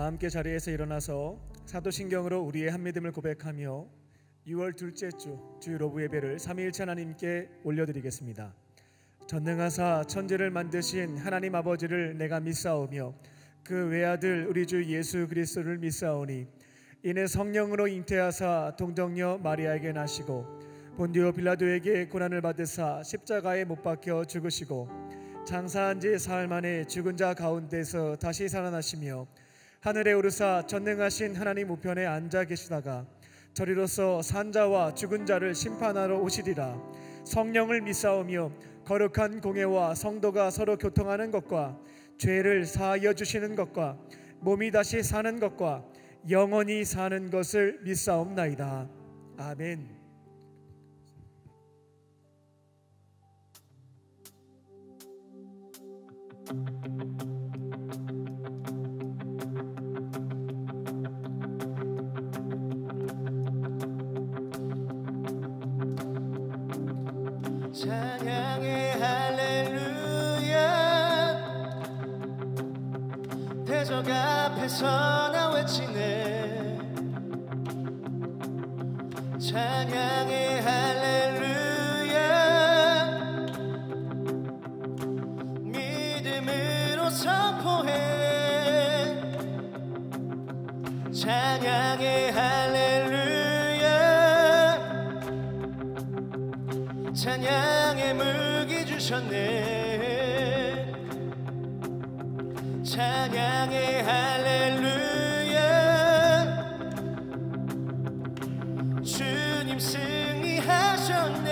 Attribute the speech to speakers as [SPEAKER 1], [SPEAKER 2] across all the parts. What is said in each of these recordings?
[SPEAKER 1] 함께 자리에서 일어나서 사도신경으로 우리의 한믿음을 고백하며 6월 둘째 주 주일오부 예배를 삼위일체 하나님께 올려드리겠습니다. 전능하사 천지를 만드신 하나님 아버지를 내가 믿사오며 그 외아들 우리 주 예수 그리스도를 믿사오니 이는 성령으로 잉태하사 동정녀 마리아에게 나시고 본디오 빌라도에게 고난을 받으사 십자가에 못 박혀 죽으시고 장사한 지 사흘 만에 죽은 자 가운데서 다시 살아나시며 하늘에 오르사 전능하신 하나님 우편에 앉아 계시다가 저리로서 산자와 죽은 자를 심판하러 오시리라. 성령을 믿사오며 거룩한 공회와 성도가 서로 교통하는 것과 죄를 사하여 주시는 것과 몸이 다시 사는 것과 영원히 사는 것을 믿사옵나이다. 아멘.
[SPEAKER 2] 찬양의 할렐루야 대적 앞에서 나 외치네. 찬양의 할렐루야 믿음으로 선포해. 찬양의 할렐루야 찬양의 무기 주셨네. 찬양의 할렐루야 주님 승리하셨네.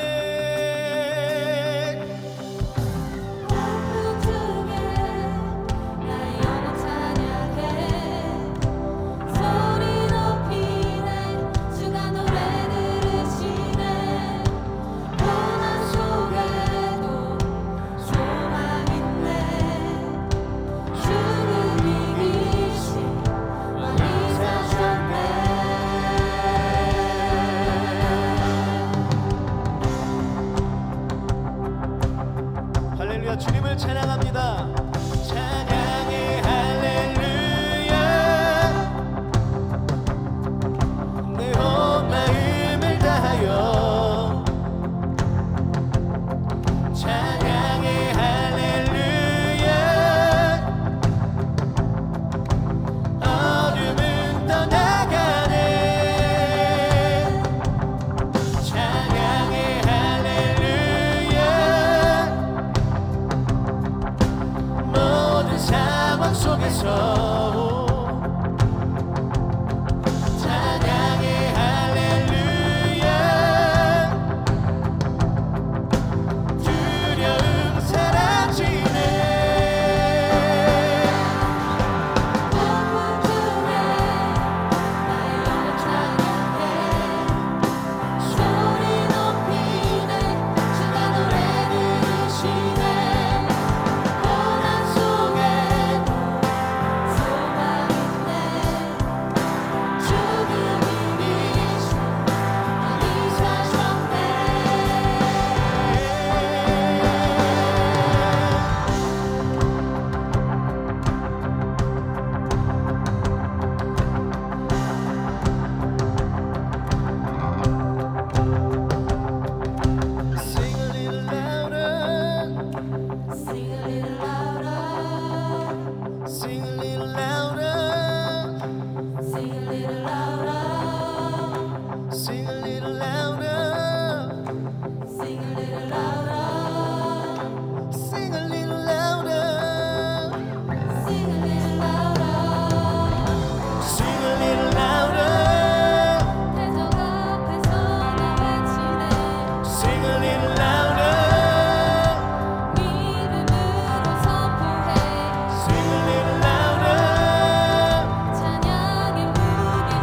[SPEAKER 2] 주님을 찬양합니다. 찬양의 할렐루야 내 온 마음을 다하여. 찬양의 할렐루야 어둠은 떠나가네. 찬양의 상황 속에서 찬양의 할렐루야 두려움 사라지네. 소리 높이네 주가 노래 들으시네.
[SPEAKER 3] 찬양의 무기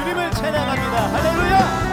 [SPEAKER 2] 주님을 찬양합니다. 할렐루야.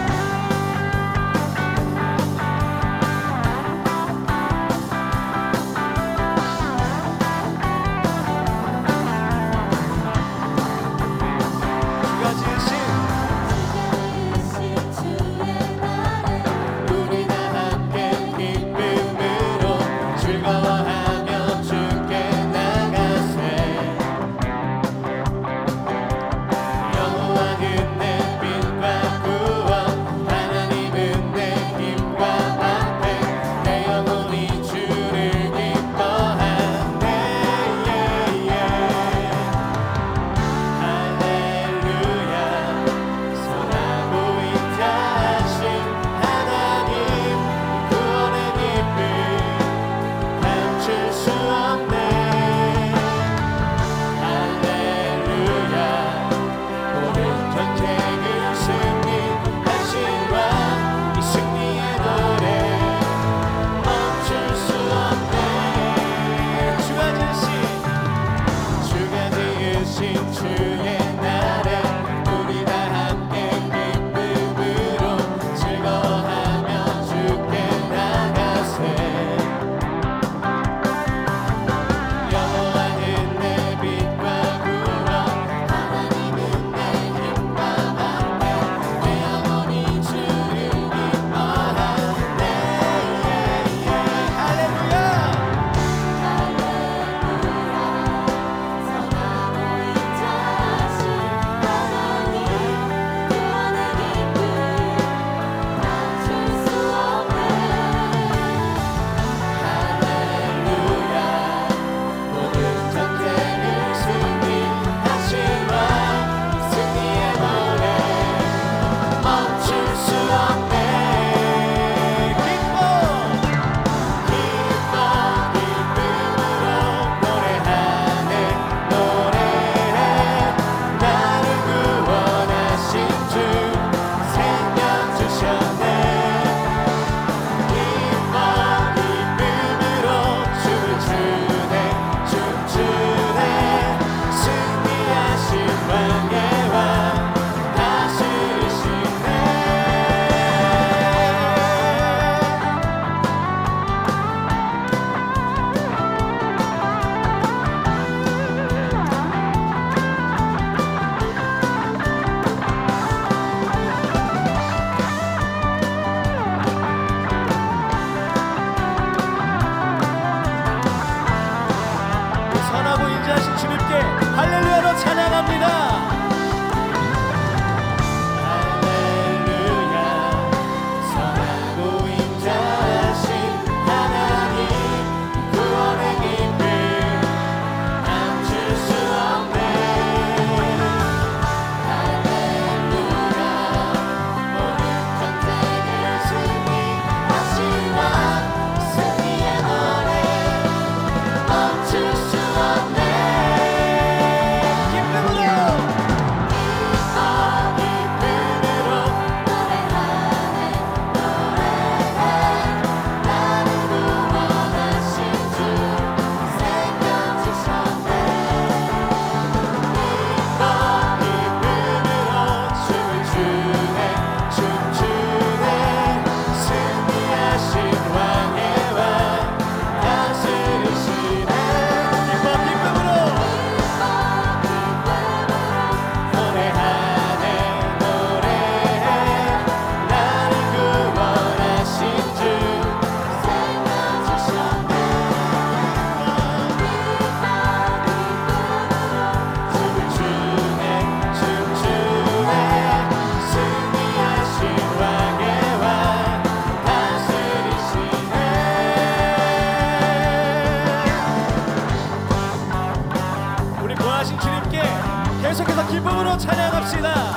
[SPEAKER 3] 계속해서 기쁨으로 찬양합시다.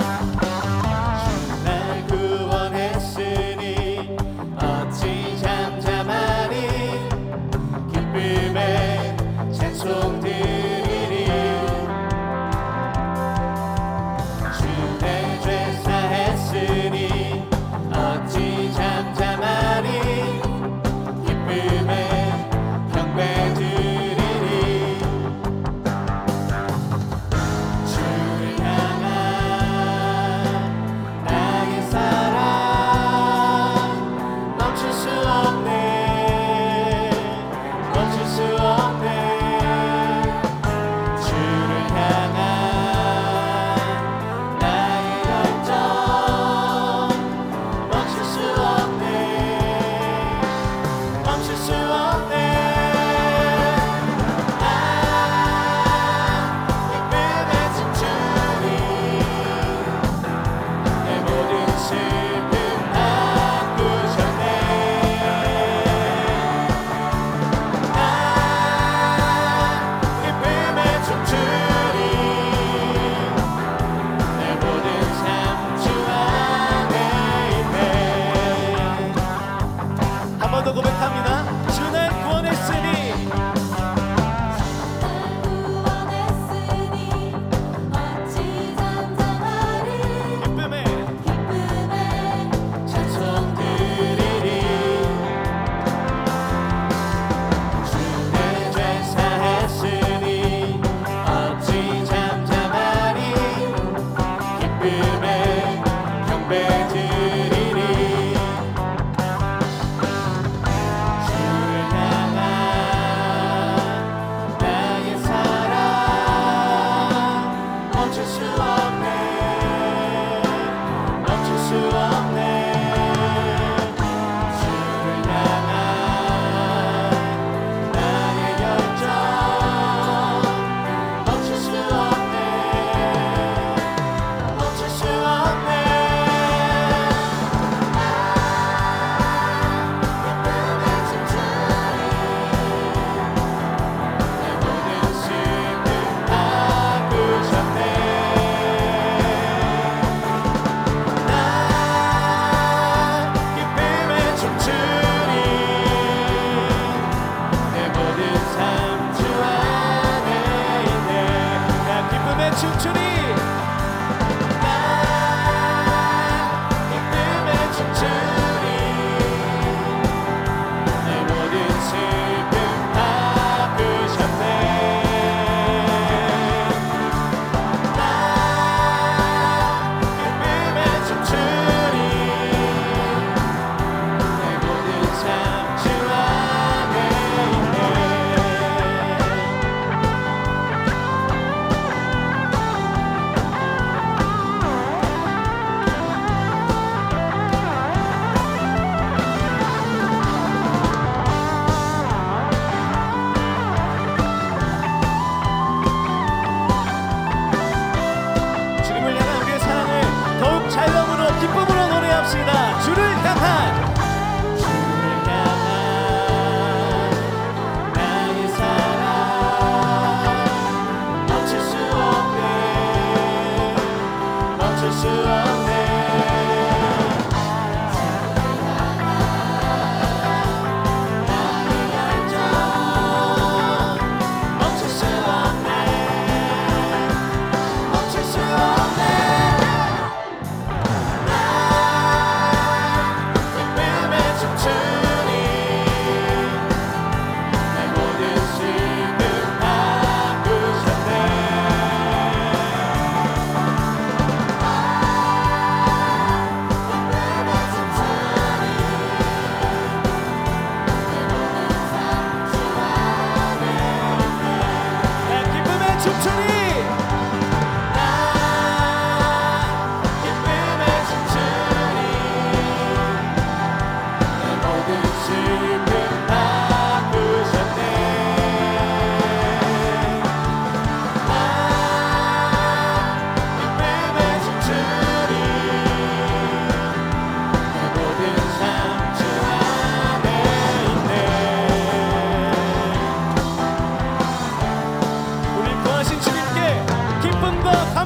[SPEAKER 2] 날 구원했으니 어찌 잠잠하니 기쁨의 찬송 드리리. 주 내 죄 사했으니 어찌 잠잠하니 기쁨의 경배 드리리. 주를 향한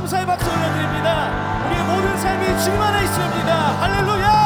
[SPEAKER 3] 감사의 박수 올려드립니다. 우리의 모든 삶이 주님 안에 있습니다. 할렐루야.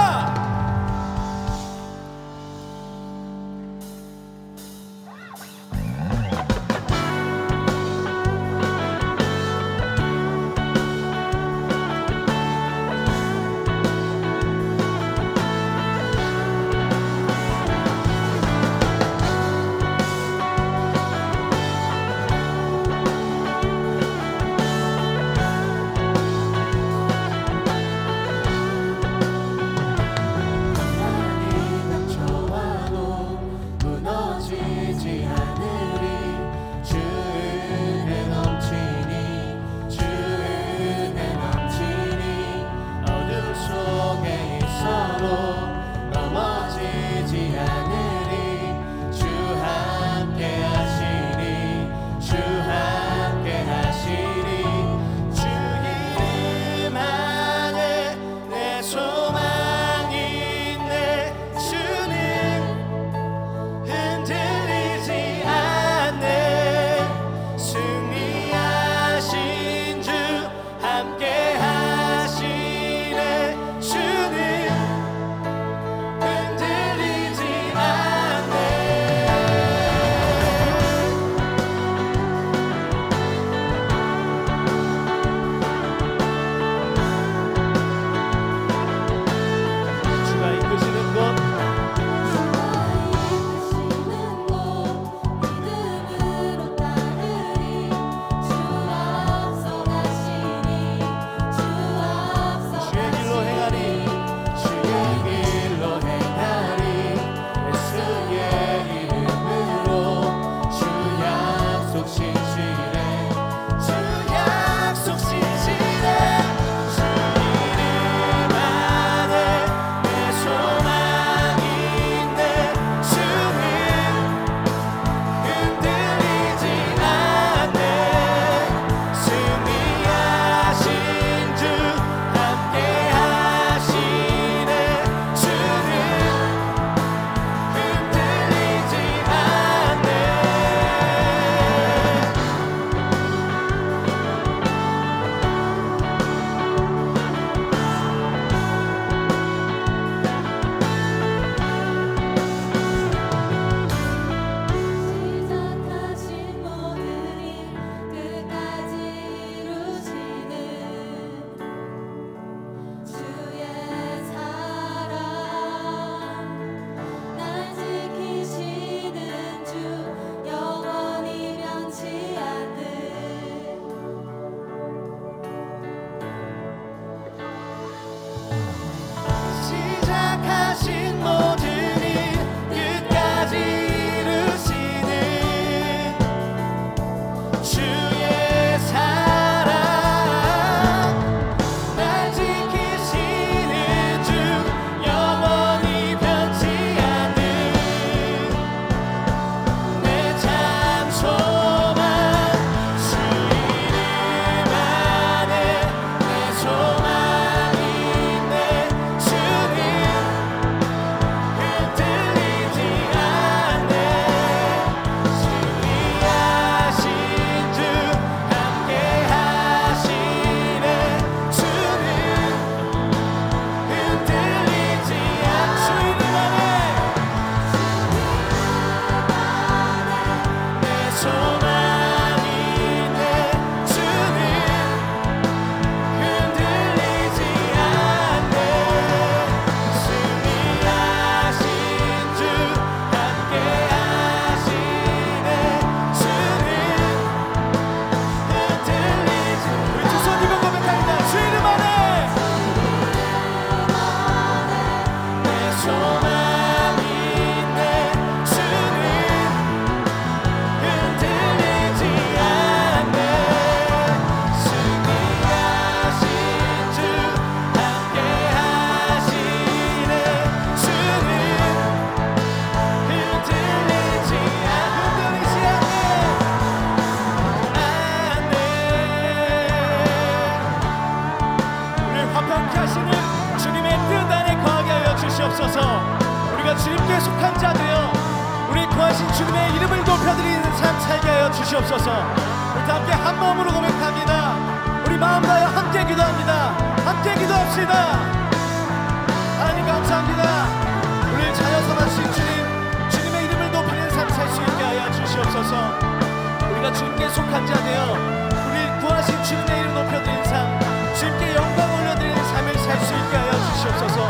[SPEAKER 3] 주에 속한 자 되어 우리 구하신 주님의 이름을 높여드리는 삶 살게 하여 주시옵소서. 우리 다 함께 한 마음으로 고백합니다. 우리 마음 다하여 함께 기도합니다. 함께 기도합시다. 하나님 감사합니다. 우리를 자녀 삼으신 주님의 이름을 높이는 삶 살 수 있게 하여 주시옵소서. 우리가 주님께 속한 자 되어 우리를 구하신 주님의 이름 높여드리는 삶, 주님께 영광 올려드리는 삶을 살 수 있게 하여 주시옵소서.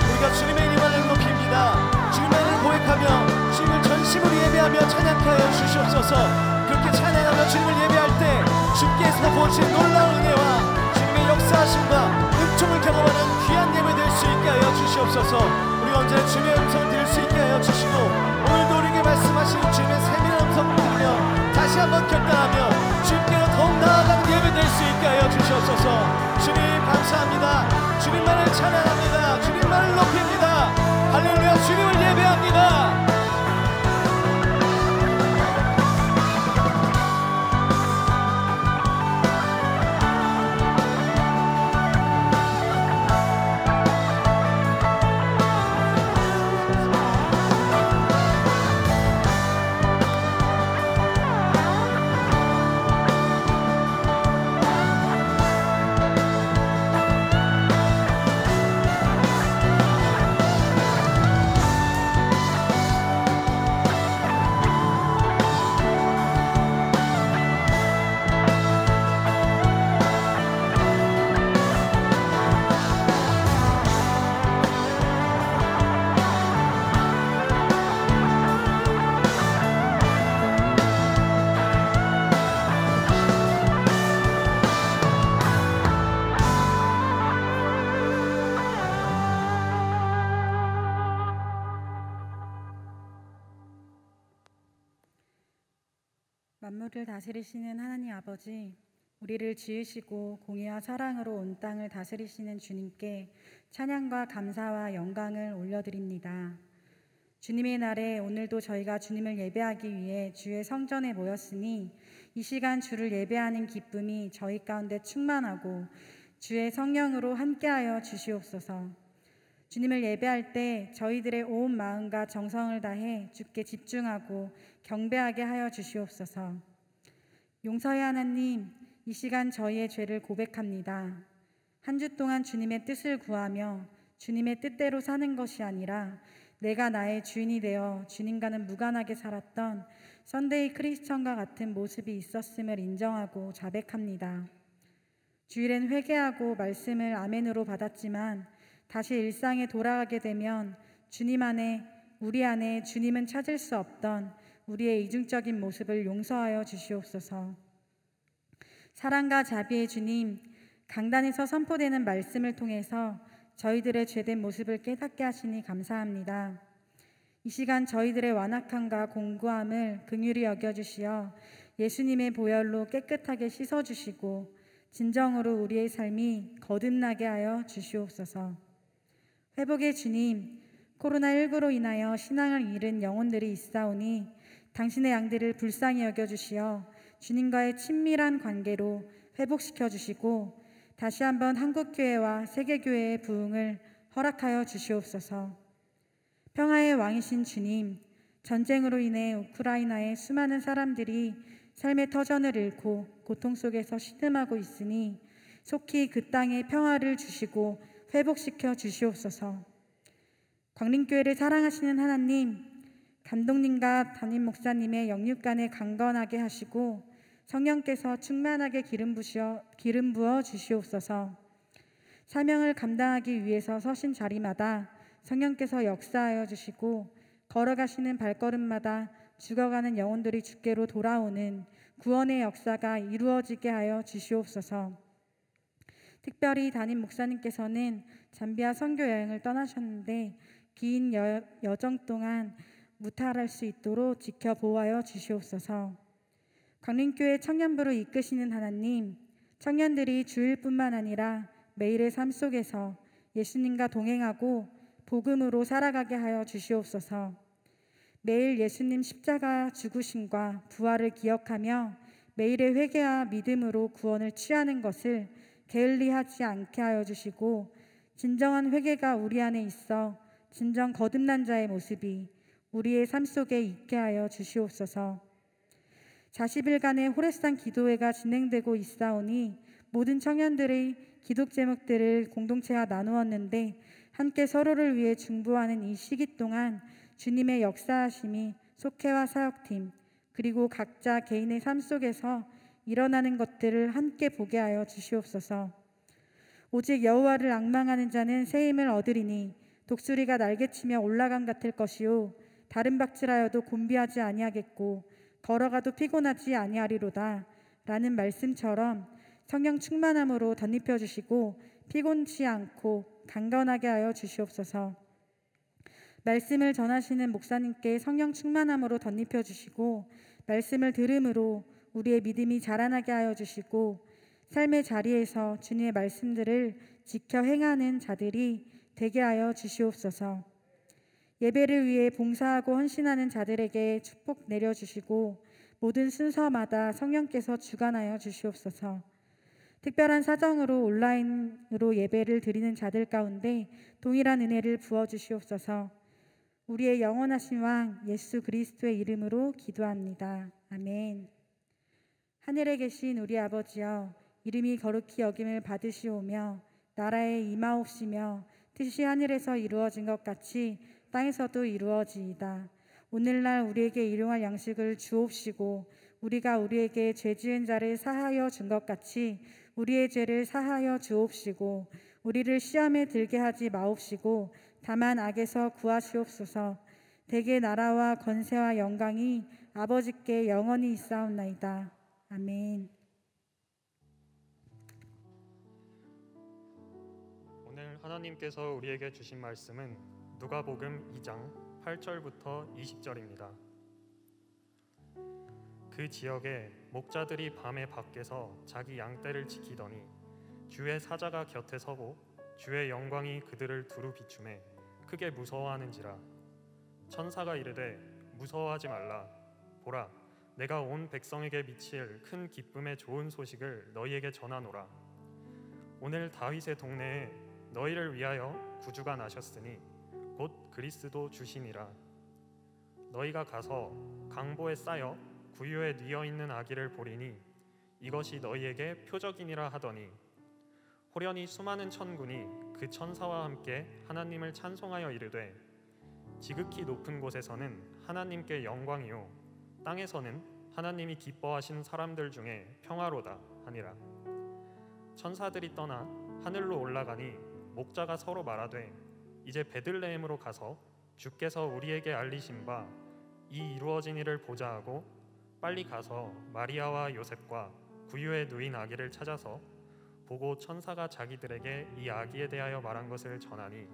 [SPEAKER 3] 우리가 주님의 이름을 높입니다. 주님의 이름을 고백하며 주님을 전심으로 예배하며 찬양케 하여 주시옵소서. 그렇게 찬양하며 주님을 예배할 때 주께서 보신 놀라운 은혜와 주님의 역사하심과 은총을 경험하는 귀한 예배 될 수 있게 하여 주시옵소서. 우리가 언제나 주님의 음성을 들을 수 있게 하여 주시고 오늘도 우리에게 말씀하신 주님의 세밀한 음성을 들으며 다시 한번 결단하며 주님께로 더욱 나아가는 예배 될 수 있게 하여 주시옵소서. 주님 감사합니다. 주님만을 찬양합니다. 주님만을 높입니다. 할렐루야. 주님을 예배합니다.
[SPEAKER 4] 만물을 다스리시는 하나님 아버지, 우리를 지으시고 공의와 사랑으로 온 땅을 다스리시는 주님께 찬양과 감사와 영광을 올려드립니다. 주님의 날에 오늘도 저희가 주님을 예배하기 위해 주의 성전에 모였으니 이 시간 주를 예배하는 기쁨이 저희 가운데 충만하고 주의 성령으로 함께하여 주시옵소서. 주님을 예배할 때 저희들의 온 마음과 정성을 다해 주께 집중하고 경배하게 하여 주시옵소서. 용서의 하나님, 이 시간 저희의 죄를 고백합니다. 한 주 동안 주님의 뜻을 구하며 주님의 뜻대로 사는 것이 아니라 내가 나의 주인이 되어 주님과는 무관하게 살았던 선데이 크리스천과 같은 모습이 있었음을 인정하고 자백합니다. 주일엔 회개하고 말씀을 아멘으로 받았지만 다시 일상에 돌아가게 되면 주님 안에, 우리 안에 주님은 찾을 수 없던 우리의 이중적인 모습을 용서하여 주시옵소서. 사랑과 자비의 주님, 강단에서 선포되는 말씀을 통해서 저희들의 죄된 모습을 깨닫게 하시니 감사합니다. 이 시간 저희들의 완악함과 공고함을 긍휼히 여겨주시어 예수님의 보혈로 깨끗하게 씻어주시고 진정으로 우리의 삶이 거듭나게 하여 주시옵소서. 회복의 주님, 코로나19로 인하여 신앙을 잃은 영혼들이 있사오니 당신의 양들을 불쌍히 여겨주시어 주님과의 친밀한 관계로 회복시켜 주시고 다시 한번 한국교회와 세계교회의 부흥을 허락하여 주시옵소서. 평화의 왕이신 주님, 전쟁으로 인해 우크라이나의 수많은 사람들이 삶의 터전을 잃고 고통 속에서 신음하고 있으니 속히 그 땅에 평화를 주시고 회복시켜 주시옵소서. 광림교회를 사랑하시는 하나님, 감독님과 담임 목사님의 영육간에 강건하게 하시고 성령께서 충만하게 기름 부어 주시옵소서. 사명을 감당하기 위해서 서신 자리마다 성령께서 역사하여 주시고 걸어가시는 발걸음마다 죽어가는 영혼들이 주께로 돌아오는 구원의 역사가 이루어지게 하여 주시옵소서. 특별히 담임 목사님께서는 잠비아 선교 여행을 떠나셨는데 긴 여정 동안 무탈할 수 있도록 지켜보아여 주시옵소서. 광림교회 청년부를 이끄시는 하나님, 청년들이 주일뿐만 아니라 매일의 삶 속에서 예수님과 동행하고 복음으로 살아가게 하여 주시옵소서. 매일 예수님 십자가 죽으심과 부활을 기억하며 매일의 회개와 믿음으로 구원을 취하는 것을 게을리하지 않게 하여 주시고 진정한 회개가 우리 안에 있어 진정 거듭난 자의 모습이 우리의 삶 속에 있게 하여 주시옵소서. 40일간의 호레산 기도회가 진행되고 있사오니 모든 청년들의 기독 제목들을 공동체와 나누었는데 함께 서로를 위해 중보하는 이 시기 동안 주님의 역사하심이 속회와 사역팀 그리고 각자 개인의 삶 속에서 일어나는 것들을 함께 보게 하여 주시옵소서. 오직 여호와를 앙망하는 자는 새 힘을 얻으리니 독수리가 날개치며 올라감 같을 것이요 다른 박질하여도 곤비하지 아니하겠고 걸어가도 피곤하지 아니하리로다 라는 말씀처럼 성령 충만함으로 덧입혀 주시고 피곤치 않고 강건하게 하여 주시옵소서. 말씀을 전하시는 목사님께 성령 충만함으로 덧입혀 주시고 말씀을 들음으로 우리의 믿음이 자라나게 하여 주시고 삶의 자리에서 주님의 말씀들을 지켜 행하는 자들이 되게 하여 주시옵소서. 예배를 위해 봉사하고 헌신하는 자들에게 축복 내려주시고 모든 순서마다 성령께서 주관하여 주시옵소서. 특별한 사정으로 온라인으로 예배를 드리는 자들 가운데 동일한 은혜를 부어주시옵소서. 우리의 영원하신 왕 예수 그리스도의 이름으로 기도합니다. 아멘. 하늘에 계신 우리 아버지여, 이름이 거룩히 여김을 받으시오며 나라에 임하옵시며 뜻이 하늘에서 이루어진 것 같이 땅에서도 이루어지이다. 오늘날 우리에게 일용할 양식을 주옵시고 우리가 우리에게 죄 지은 자를 사하여 준 것 같이 우리의 죄를 사하여 주옵시고 우리를 시험에 들게 하지 마옵시고 다만 악에서 구하시옵소서. 대개 나라와 권세와 영광이 아버지께 영원히 있사옵나이다. 아멘.
[SPEAKER 5] 오늘 하나님께서 우리에게 주신 말씀은 누가복음 2장 8절부터 20절입니다. 그 지역에 목자들이 밤에 밖에서 자기 양떼를 지키더니 주의 사자가 곁에 서고 주의 영광이 그들을 두루 비추매 크게 무서워하는지라. 천사가 이르되 무서워하지 말라. 보라, 내가 온 백성에게 미칠 큰 기쁨의 좋은 소식을 너희에게 전하노라. 오늘 다윗의 동네에 너희를 위하여 구주가 나셨으니 곧 그리스도 주시니라. 너희가 가서 강보에 쌓여 구유에 뉘어 있는 아기를 보리니 이것이 너희에게 표적이니라 하더니 호련히 수많은 천군이 그 천사와 함께 하나님을 찬송하여 이르되 지극히 높은 곳에서는 하나님께 영광이요 땅에서는 하나님이 기뻐하신 사람들 중에 평화로다 하니라. 천사들이 떠나 하늘로 올라가니 목자가 서로 말하되 이제 베들레헴으로 가서 주께서 우리에게 알리신 바 이 이루어진 일을 보자 하고 빨리 가서 마리아와 요셉과 구유에 누인 아기를 찾아서 보고 천사가 자기들에게 이 아기에 대하여 말한 것을 전하니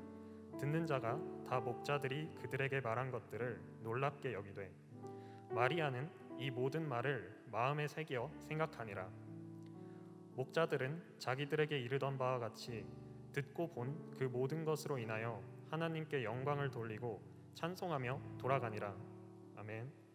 [SPEAKER 5] 듣는 자가 다 목자들이 그들에게 말한 것들을 놀랍게 여기되 마리아는 이 모든 말을 마음에 새겨 생각하니라. 목자들은 자기들에게 이르던 바와 같이 듣고 본 그 모든 것으로 인하여 하나님께 영광을 돌리고 찬송하며 돌아가니라. 아멘.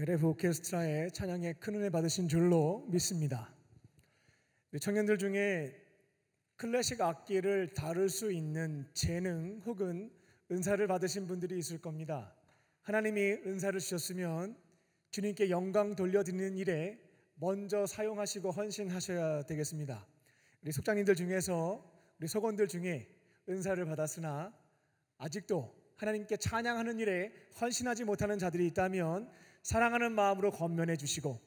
[SPEAKER 1] LF 오케스트라의 찬양에 큰 은혜 받으신 줄로 믿습니다. 우리 청년들 중에 클래식 악기를 다룰 수 있는 재능 혹은 은사를 받으신 분들이 있을 겁니다. 하나님이 은사를 주셨으면 주님께 영광 돌려드리는 일에 먼저 사용하시고 헌신하셔야 되겠습니다. 우리 속장님들 중에서 우리 속원들 중에 은사를 받았으나 아직도 하나님께 찬양하는 일에 헌신하지 못하는 자들이 있다면 사랑하는 마음으로 권면해 주시고,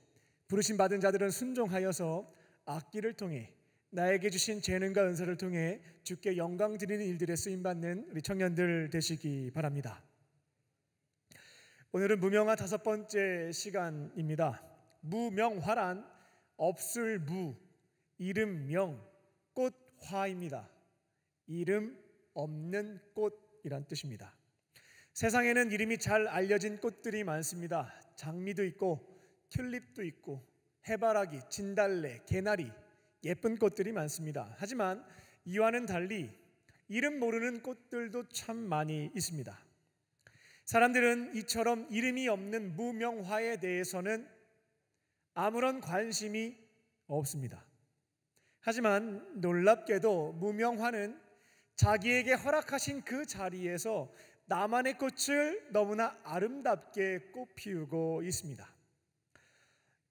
[SPEAKER 1] 부르심 받은 자들은 순종하여서 악기를 통해 나에게 주신 재능과 은사를 통해 주께 영광 드리는 일들에 쓰임받는 우리 청년들 되시기 바랍니다. 오늘은 무명화 5번째 시간입니다. 무명화란 없을 무, 이름 명, 꽃화입니다. 이름 없는 꽃이란 뜻입니다. 세상에는 이름이 잘 알려진 꽃들이 많습니다. 장미도 있고 튤립도 있고 해바라기, 진달래, 개나리, 예쁜 꽃들이 많습니다. 하지만 이와는 달리 이름 모르는 꽃들도 참 많이 있습니다. 사람들은 이처럼 이름이 없는 무명화에 대해서는 아무런 관심이 없습니다. 하지만 놀랍게도 무명화는 자기에게 허락하신 그 자리에서 나만의 꽃을 너무나 아름답게 꽃피우고 있습니다.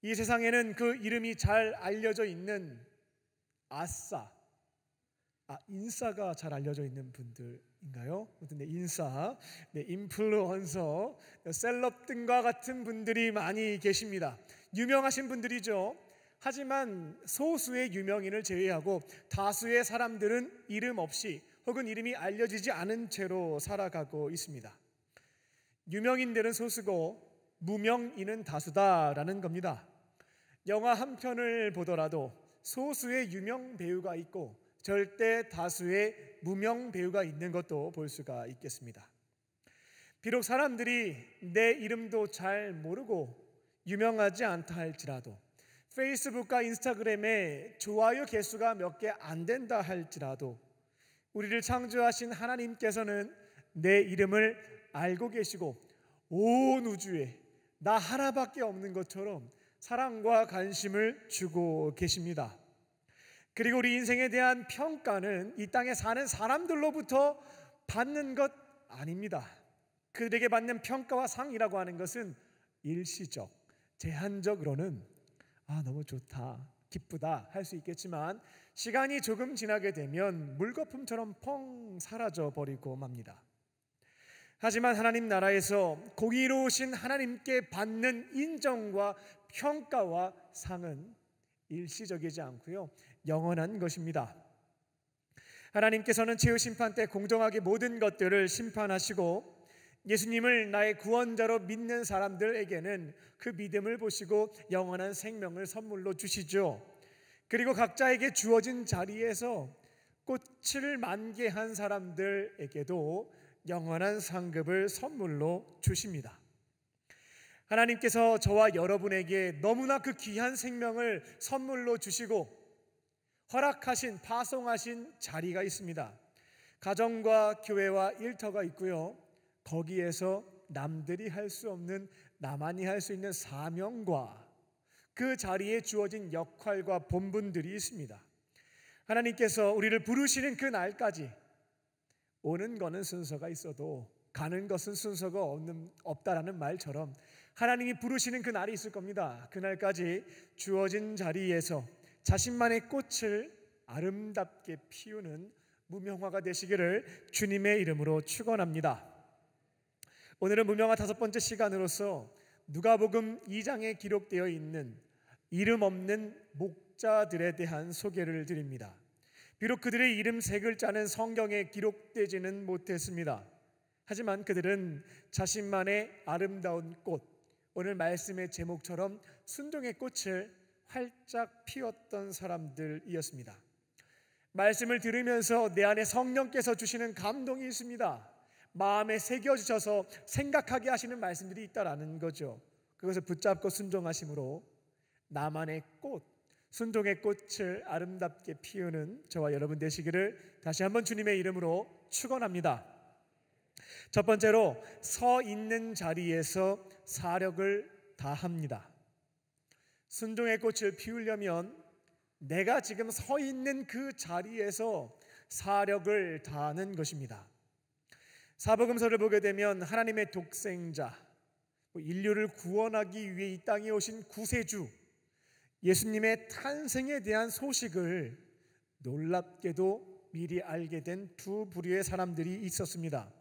[SPEAKER 1] 이 세상에는 그 이름이 잘 알려져 있는 인싸가 잘 알려져 있는 분들인가요? 인싸, 인플루언서, 셀럽 등과 같은 분들이 많이 계십니다. 유명하신 분들이죠. 하지만 소수의 유명인을 제외하고 다수의 사람들은 이름 없이 혹은 이름이 알려지지 않은 채로 살아가고 있습니다. 유명인들은 소수고 무명인은 다수다라는 겁니다. 영화 한 편을 보더라도 소수의 유명 배우가 있고 절대 다수의 무명 배우가 있는 것도 볼 수가 있겠습니다. 비록 사람들이 내 이름도 잘 모르고 유명하지 않다 할지라도, 페이스북과 인스타그램에 좋아요 개수가 몇 개 안 된다 할지라도 우리를 창조하신 하나님께서는 내 이름을 알고 계시고 온 우주에 나 하나밖에 없는 것처럼 사랑과 관심을 주고 계십니다. 그리고 우리 인생에 대한 평가는 이 땅에 사는 사람들로부터 받는 것 아닙니다. 그들에게 받는 평가와 상이라고 하는 것은 일시적, 제한적으로는 너무 좋다, 기쁘다 할 수 있겠지만 시간이 조금 지나게 되면 물거품처럼 펑 사라져 버리고 맙니다. 하지만 하나님 나라에서 공의로우신 하나님께 받는 인정과 평가와 상은 일시적이지 않고요, 영원한 것입니다. 하나님께서는 최후 심판 때 공정하게 모든 것들을 심판하시고 예수님을 나의 구원자로 믿는 사람들에게는 그 믿음을 보시고 영원한 생명을 선물로 주시죠. 그리고 각자에게 주어진 자리에서 꽃을 만개한 사람들에게도 영원한 상급을 선물로 주십니다. 하나님께서 저와 여러분에게 너무나 그 귀한 생명을 선물로 주시고 허락하신, 파송하신 자리가 있습니다. 가정과 교회와 일터가 있고요, 거기에서 남들이 할 수 없는, 나만이 할 수 있는 사명과 그 자리에 주어진 역할과 본분들이 있습니다. 하나님께서 우리를 부르시는 그 날까지 오는 것은 순서가 있어도 가는 것은 순서가 없다라는 말처럼 하나님이 부르시는 그 날이 있을 겁니다. 그날까지 주어진 자리에서 자신만의 꽃을 아름답게 피우는 무명화가 되시기를 주님의 이름으로 축원합니다. 오늘은 무명화 5번째 시간으로서 누가복음 2장에 기록되어 있는 이름 없는 목자들에 대한 소개를 드립니다. 비록 그들의 이름 3글자는 성경에 기록되지는 못했습니다. 하지만 그들은 자신만의 아름다운 꽃, 오늘 말씀의 제목처럼 순종의 꽃을 활짝 피웠던 사람들이었습니다. 말씀을 들으면서 내 안에 성령께서 주시는 감동이 있습니다. 마음에 새겨주셔서 생각하게 하시는 말씀들이 있다라는 거죠. 그것을 붙잡고 순종하심으로 나만의 꽃, 순종의 꽃을 아름답게 피우는 저와 여러분 되시기를 다시 한번 주님의 이름으로 축원합니다. 첫 번째로 서 있는 자리에서 사력을 다합니다. 순종의 꽃을 피우려면 내가 지금 서 있는 그 자리에서 사력을 다하는 것입니다. 사복음서를 보게 되면 하나님의 독생자, 인류를 구원하기 위해 이 땅에 오신 구세주 예수님의 탄생에 대한 소식을 놀랍게도 미리 알게 된 두 부류의 사람들이 있었습니다.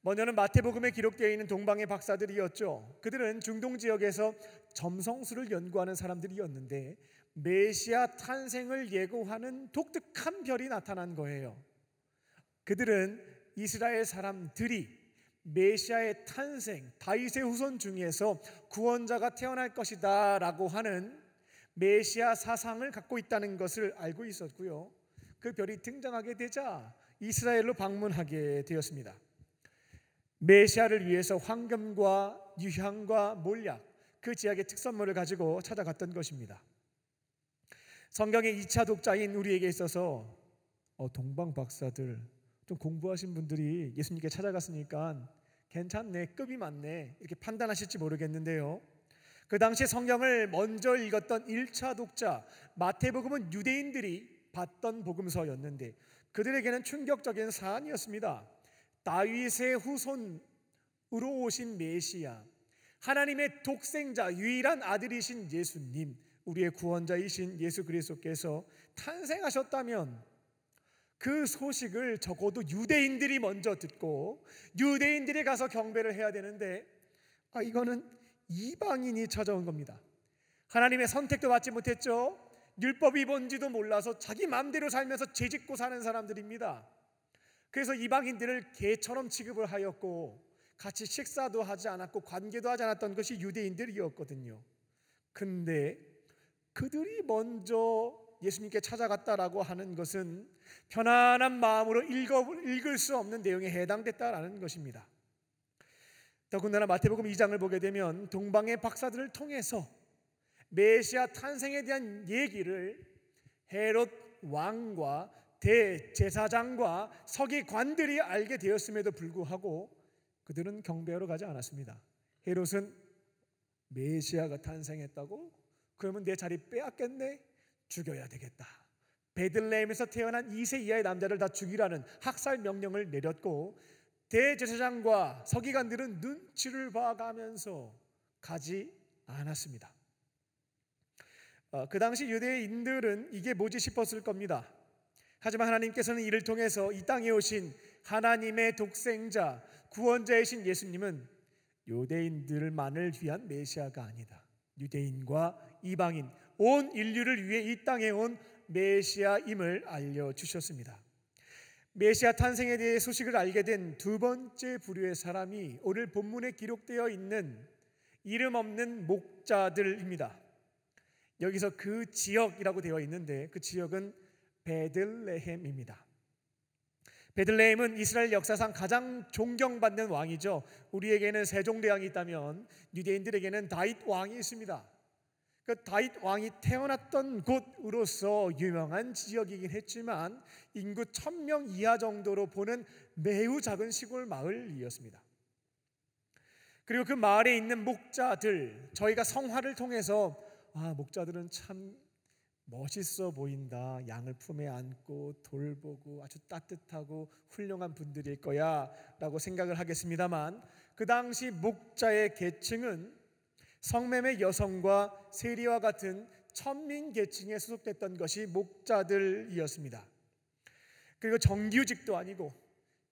[SPEAKER 1] 먼저는 마태복음에 기록되어 있는 동방의 박사들이었죠. 그들은 중동 지역에서 점성술을 연구하는 사람들이었는데 메시아 탄생을 예고하는 독특한 별이 나타난 거예요. 그들은 이스라엘 사람들이 메시아의 탄생, 다윗의 후손 중에서 구원자가 태어날 것이다 라고 하는 메시아 사상을 갖고 있다는 것을 알고 있었고요. 그 별이 등장하게 되자 이스라엘로 방문하게 되었습니다. 메시아를 위해서 황금과 유향과 몰약, 그 지역의 특선물을 가지고 찾아갔던 것입니다. 성경의 2차 독자인 우리에게 있어서 동방 박사들, 좀 공부하신 분들이 예수님께 찾아갔으니까 괜찮네, 급이 많네, 이렇게 판단하실지 모르겠는데요. 그 당시 성경을 먼저 읽었던 1차 독자 마태복음은 유대인들이 봤던 복음서였는데 그들에게는 충격적인 사안이었습니다. 다윗의 후손으로 오신 메시아, 하나님의 독생자, 유일한 아들이신 예수님, 우리의 구원자이신 예수 그리스도께서 탄생하셨다면 그 소식을 적어도 유대인들이 먼저 듣고 유대인들이 가서 경배를 해야 되는데 이거는 이방인이 찾아온 겁니다. 하나님의 선택도 받지 못했죠. 율법이 뭔지도 몰라서 자기 마음대로 살면서 죄짓고 사는 사람들입니다. 그래서 이방인들을 개처럼 취급을 하였고 같이 식사도 하지 않았고 관계도 하지 않았던 것이 유대인들이었거든요. 근데 그들이 먼저 예수님께 찾아갔다라고 하는 것은 편안한 마음으로 읽을 수 없는 내용에 해당됐다라는 것입니다. 더군다나 마태복음 2장을 보게 되면 동방의 박사들을 통해서 메시아 탄생에 대한 얘기를 헤롯 왕과 대제사장과 서기관들이 알게 되었음에도 불구하고 그들은 경배하러 가지 않았습니다. 헤롯은 메시아가 탄생했다고? 그러면 내 자리 빼앗겠네? 죽여야 되겠다. 베들레헴에서 태어난 2세 이하의 남자를 다 죽이라는 학살 명령을 내렸고 대제사장과 서기관들은 눈치를 봐가면서 가지 않았습니다. 그 당시 유대인들은 이게 뭐지 싶었을 겁니다. 하지만 하나님께서는 이를 통해서 이 땅에 오신 하나님의 독생자, 구원자이신 예수님은 유대인들만을 위한 메시아가 아니다. 유대인과 이방인, 온 인류를 위해 이 땅에 온 메시아임을 알려주셨습니다. 메시아 탄생에 대해 소식을 알게 된 두 번째 부류의 사람이 오늘 본문에 기록되어 있는 이름 없는 목자들입니다. 여기서 그 지역이라고 되어 있는데 그 지역은 베들레헴입니다. 베들레헴은 이스라엘 역사상 가장 존경받는 왕이죠. 우리에게는 세종대왕이 있다면 유대인들에게는 다윗 왕이 있습니다. 그 다윗 왕이 태어났던 곳으로서 유명한 지역이긴 했지만 인구 1000명 이하 정도로 보는 매우 작은 시골 마을이었습니다. 그리고 그 마을에 있는 목자들, 저희가 성화를 통해서 목자들은 참 멋있어 보인다, 양을 품에 안고 돌보고 아주 따뜻하고 훌륭한 분들일 거야 라고 생각을 하겠습니다만 그 당시 목자의 계층은 성매매 여성과 세리와 같은 천민 계층에 소속됐던 것이 목자들이었습니다. 그리고 정규직도 아니고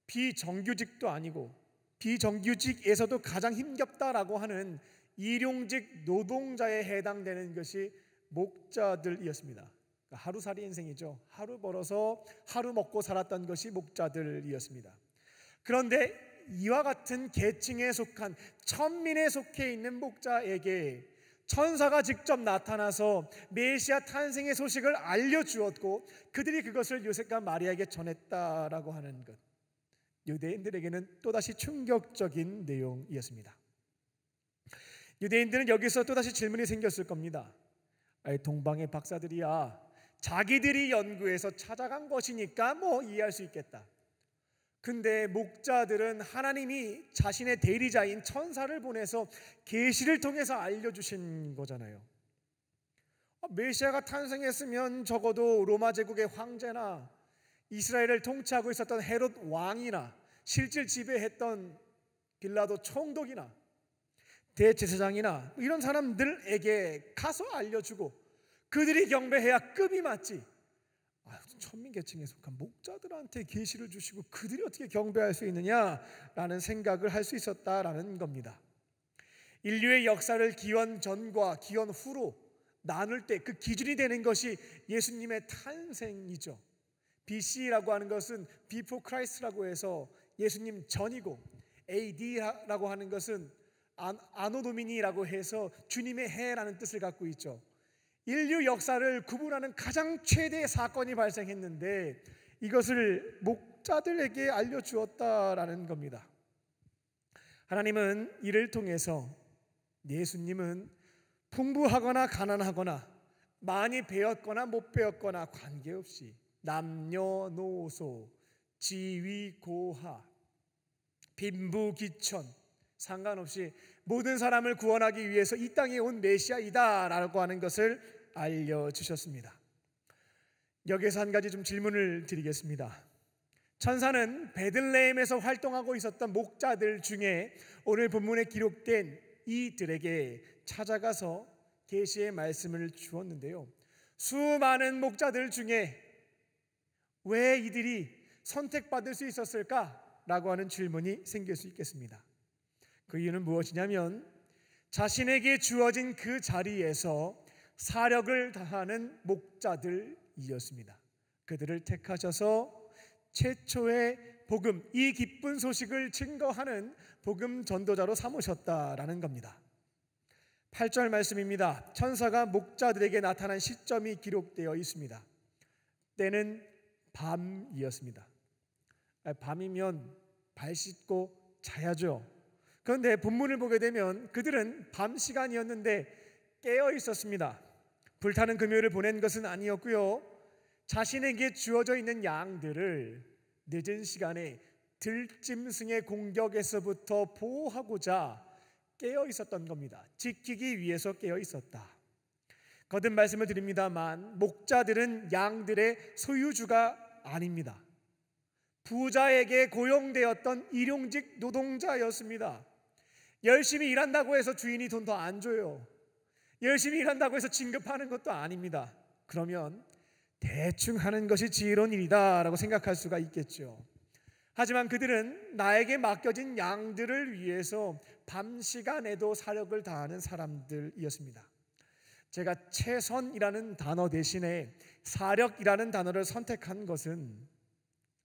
[SPEAKER 1] 비정규직도 아니고 비정규직에서도 가장 힘겹다라고 하는 일용직 노동자에 해당되는 것이 목자들이었습니다. 하루살이 인생이죠. 하루 벌어서 하루 먹고 살았던 것이 목자들이었습니다. 그런데 이와 같은 계층에 속한 천민에 속해 있는 목자에게 천사가 직접 나타나서 메시아 탄생의 소식을 알려주었고 그들이 그것을 요셉과 마리아에게 전했다라고 하는 것, 유대인들에게는 또다시 충격적인 내용이었습니다. 유대인들은 여기서 또다시 질문이 생겼을 겁니다. 동방의 박사들이야, 자기들이 연구해서 찾아간 것이니까 뭐 이해할 수 있겠다. 근데 목자들은 하나님이 자신의 대리자인 천사를 보내서 계시를 통해서 알려주신 거잖아요. 메시아가 탄생했으면 적어도 로마 제국의 황제나 이스라엘을 통치하고 있었던 헤롯 왕이나 실질 지배했던 빌라도 총독이나 대제사장이나 이런 사람들에게 가서 알려주고 그들이 경배해야 급이 맞지, 천민계층에 속한 목자들한테 계시를 주시고 그들이 어떻게 경배할 수 있느냐라는 생각을 할 수 있었다라는 겁니다. 인류의 역사를 기원 전과 기원 후로 나눌 때 그 기준이 되는 것이 예수님의 탄생이죠. BC라고 하는 것은 Before Christ라고 해서 예수님 전이고, AD라고 하는 것은 아노 도미니라고 해서 주님의 해라는 뜻을 갖고 있죠. 인류 역사를 구분하는 가장 최대의 사건이 발생했는데 이것을 목자들에게 알려주었다라는 겁니다. 하나님은 이를 통해서 예수님은 풍부하거나 가난하거나 많이 배웠거나 못 배웠거나 관계없이 남녀노소, 지위고하, 빈부귀천 상관없이 모든 사람을 구원하기 위해서 이 땅에 온 메시아이다라고 하는 것을 알려주셨습니다. 여기서 한 가지 좀 질문을 드리겠습니다. 천사는 베들레헴에서 활동하고 있었던 목자들 중에 오늘 본문에 기록된 이들에게 찾아가서 계시의 말씀을 주었는데요, 수많은 목자들 중에 왜 이들이 선택받을 수 있었을까라고 하는 질문이 생길 수 있겠습니다. 그 이유는 무엇이냐면 자신에게 주어진 그 자리에서 사력을 다하는 목자들이었습니다. 그들을 택하셔서 최초의 복음, 이 기쁜 소식을 증거하는 복음 전도자로 삼으셨다라는 겁니다. 8절 말씀입니다. 천사가 목자들에게 나타난 시점이 기록되어 있습니다. 때는 밤이었습니다. 밤이면 발 씻고 자야죠. 그런데 본문을 보게 되면 그들은 밤 시간이었는데 깨어 있었습니다. 불타는 금요일을 보낸 것은 아니었고요, 자신에게 주어져 있는 양들을 늦은 시간에 들짐승의 공격에서부터 보호하고자 깨어 있었던 겁니다. 지키기 위해서 깨어 있었다. 거듭 말씀을 드립니다만 목자들은 양들의 소유주가 아닙니다. 부자에게 고용되었던 일용직 노동자였습니다. 열심히 일한다고 해서 주인이 돈 더 안 줘요. 열심히 일한다고 해서 진급하는 것도 아닙니다. 그러면 대충 하는 것이 지혜로운 일이다 라고 생각할 수가 있겠죠. 하지만 그들은 나에게 맡겨진 양들을 위해서 밤 시간에도 사력을 다하는 사람들이었습니다. 제가 최선이라는 단어 대신에 사력이라는 단어를 선택한 것은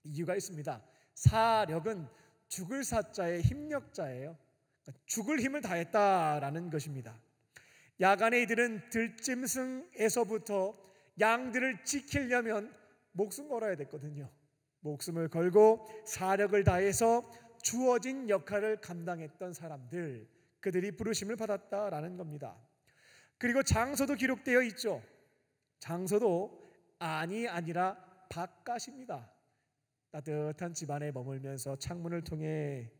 [SPEAKER 1] 이유가 있습니다. 사력은 죽을 사자의 힘력자예요. 죽을 힘을 다했다라는 것입니다. 야간에 이들은 들짐승에서부터 양들을 지키려면 목숨 걸어야 됐거든요. 목숨을 걸고 사력을 다해서 주어진 역할을 감당했던 사람들, 그들이 부르심을 받았다라는 겁니다. 그리고 장소도 기록되어 있죠. 장소도 안이 아니라 바깥입니다. 따뜻한 집안에 머물면서 창문을 통해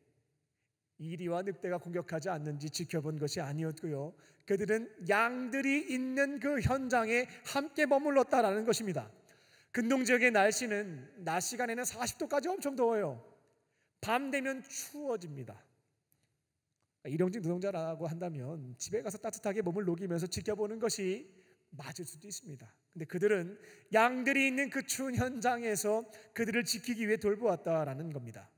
[SPEAKER 1] 이리와 늑대가 공격하지 않는지 지켜본 것이 아니었고요, 그들은 양들이 있는 그 현장에 함께 머물렀다라는 것입니다. 근동 지역의 날씨는 낮 시간에는 40도까지 엄청 더워요. 밤 되면 추워집니다. 일용직 노동자라고 한다면 집에 가서 따뜻하게 몸을 녹이면서 지켜보는 것이 맞을 수도 있습니다. 근데 그들은 양들이 있는 그 추운 현장에서 그들을 지키기 위해 돌보았다라는 겁니다.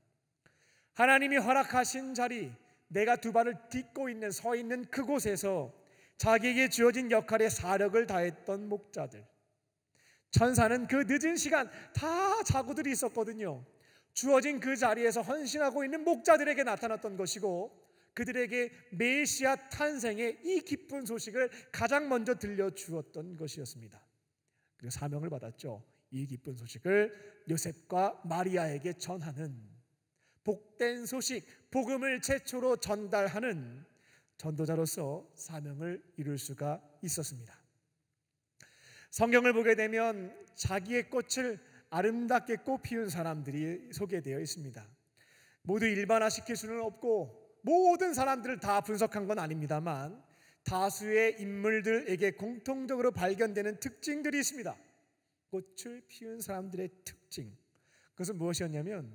[SPEAKER 1] 하나님이 허락하신 자리, 내가 두 발을 딛고 있는 서 있는 그곳에서 자기에게 주어진 역할에 사력을 다했던 목자들, 천사는 그 늦은 시간 다 자고들이 있었거든요. 주어진 그 자리에서 헌신하고 있는 목자들에게 나타났던 것이고, 그들에게 메시아 탄생의 이 기쁜 소식을 가장 먼저 들려주었던 것이었습니다. 그리고 사명을 받았죠. 이 기쁜 소식을 요셉과 마리아에게 전하는, 복된 소식, 복음을 최초로 전달하는 전도자로서 사명을 이룰 수가 있었습니다. 성경을 보게 되면 자기의 꽃을 아름답게 꽃 피운 사람들이 소개되어 있습니다. 모두 일반화시킬 수는 없고 모든 사람들을 다 분석한 건 아닙니다만 다수의 인물들에게 공통적으로 발견되는 특징들이 있습니다. 꽃을 피운 사람들의 특징, 그것은 무엇이었냐면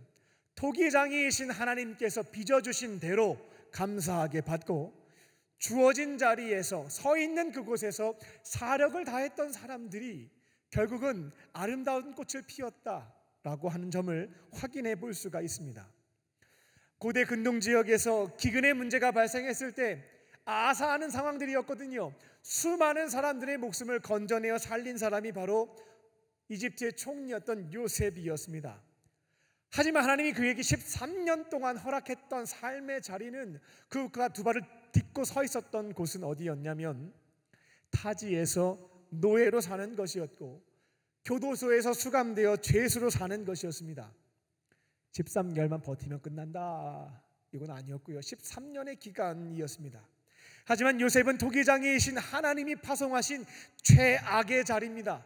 [SPEAKER 1] 토기장이이신 하나님께서 빚어주신 대로 감사하게 받고 주어진 자리에서 서 있는 그곳에서 사력을 다했던 사람들이 결국은 아름다운 꽃을 피웠다라고 하는 점을 확인해 볼 수가 있습니다. 고대 근동 지역에서 기근의 문제가 발생했을 때 아사하는 상황들이었거든요. 수많은 사람들의 목숨을 건져내어 살린 사람이 바로 이집트의 총리였던 요셉이었습니다. 하지만 하나님이 그에게 13년 동안 허락했던 삶의 자리는 그가 두 발을 딛고 서 있었던 곳은 어디였냐면 타지에서 노예로 사는 것이었고 교도소에서 수감되어 죄수로 사는 것이었습니다. 13개월만 버티면 끝난다, 이건 아니었고요. 13년의 기간이었습니다. 하지만 요셉은 토기장이이신 하나님이 파송하신 최악의 자리입니다.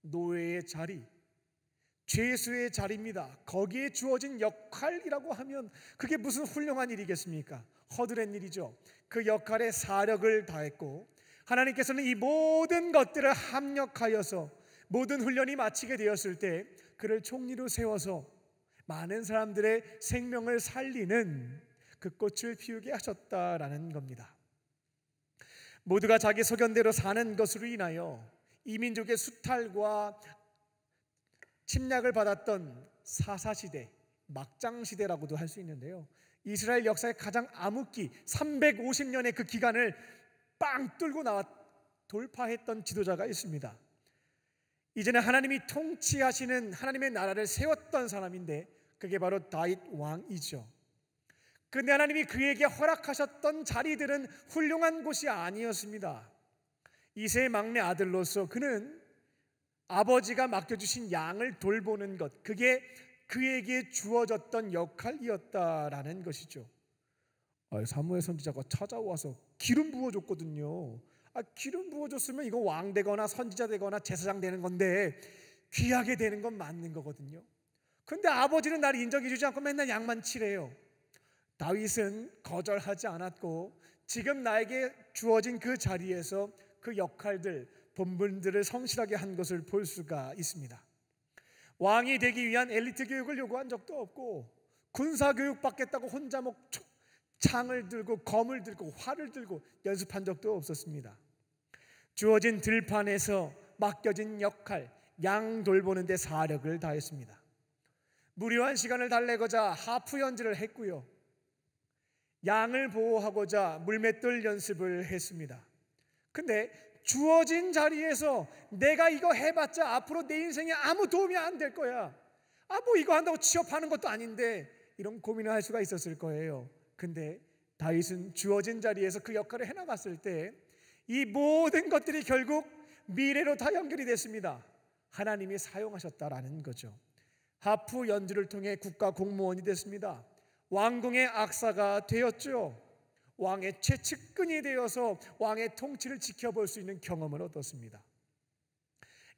[SPEAKER 1] 노예의 자리, 죄수의 자리입니다. 거기에 주어진 역할이라고 하면 그게 무슨 훌륭한 일이겠습니까? 허드렛 일이죠. 그 역할에 사력을 다했고 하나님께서는 이 모든 것들을 합력하여서 모든 훈련이 마치게 되었을 때 그를 총리로 세워서 많은 사람들의 생명을 살리는 그 꽃을 피우게 하셨다라는 겁니다. 모두가 자기 소견대로 사는 것으로 인하여 이민족의 수탈과 침략을 받았던 사사시대, 막장시대라고도 할 수 있는데요, 이스라엘 역사의 가장 암흑기 350년의 그 기간을 빵 뚫고 돌파했던 지도자가 있습니다. 이제는 하나님이 통치하시는 하나님의 나라를 세웠던 사람인데 그게 바로 다윗 왕이죠. 그런데 하나님이 그에게 허락하셨던 자리들은 훌륭한 곳이 아니었습니다. 이새의 막내 아들로서 그는 아버지가 맡겨주신 양을 돌보는 것, 그게 그에게 주어졌던 역할이었다라는 것이죠. 사무엘 선지자가 찾아와서 기름 부어줬거든요. 기름 부어줬으면 이거 왕 되거나 선지자 되거나 제사장 되는 건데 귀하게 되는 건 맞는 거거든요. 그런데 아버지는 나를 인정해주지 않고 맨날 양만 치래요. 다윗은 거절하지 않았고 지금 나에게 주어진 그 자리에서 그 역할들, 본분들을 성실하게 한 것을 볼 수가 있습니다. 왕이 되기 위한 엘리트 교육을 요구한 적도 없고 군사 교육 받겠다고 혼자 창을 들고 검을 들고 활을 들고 연습한 적도 없었습니다. 주어진 들판에서 맡겨진 역할, 양 돌보는 데 사력을 다했습니다. 무료한 시간을 달래고자 하프 연주를 했고요, 양을 보호하고자 물맷돌 연습을 했습니다. 근데 주어진 자리에서 내가 이거 해봤자 앞으로 내 인생에 아무 도움이 안 될 거야, 뭐 이거 한다고 취업하는 것도 아닌데, 이런 고민을 할 수가 있었을 거예요. 근데 다윗은 주어진 자리에서 그 역할을 해나갔을 때 이 모든 것들이 결국 미래로 다 연결이 됐습니다. 하나님이 사용하셨다라는 거죠. 하프 연주를 통해 국가 공무원이 됐습니다. 왕궁의 악사가 되었죠. 왕의 최측근이 되어서 왕의 통치를 지켜볼 수 있는 경험을 얻었습니다.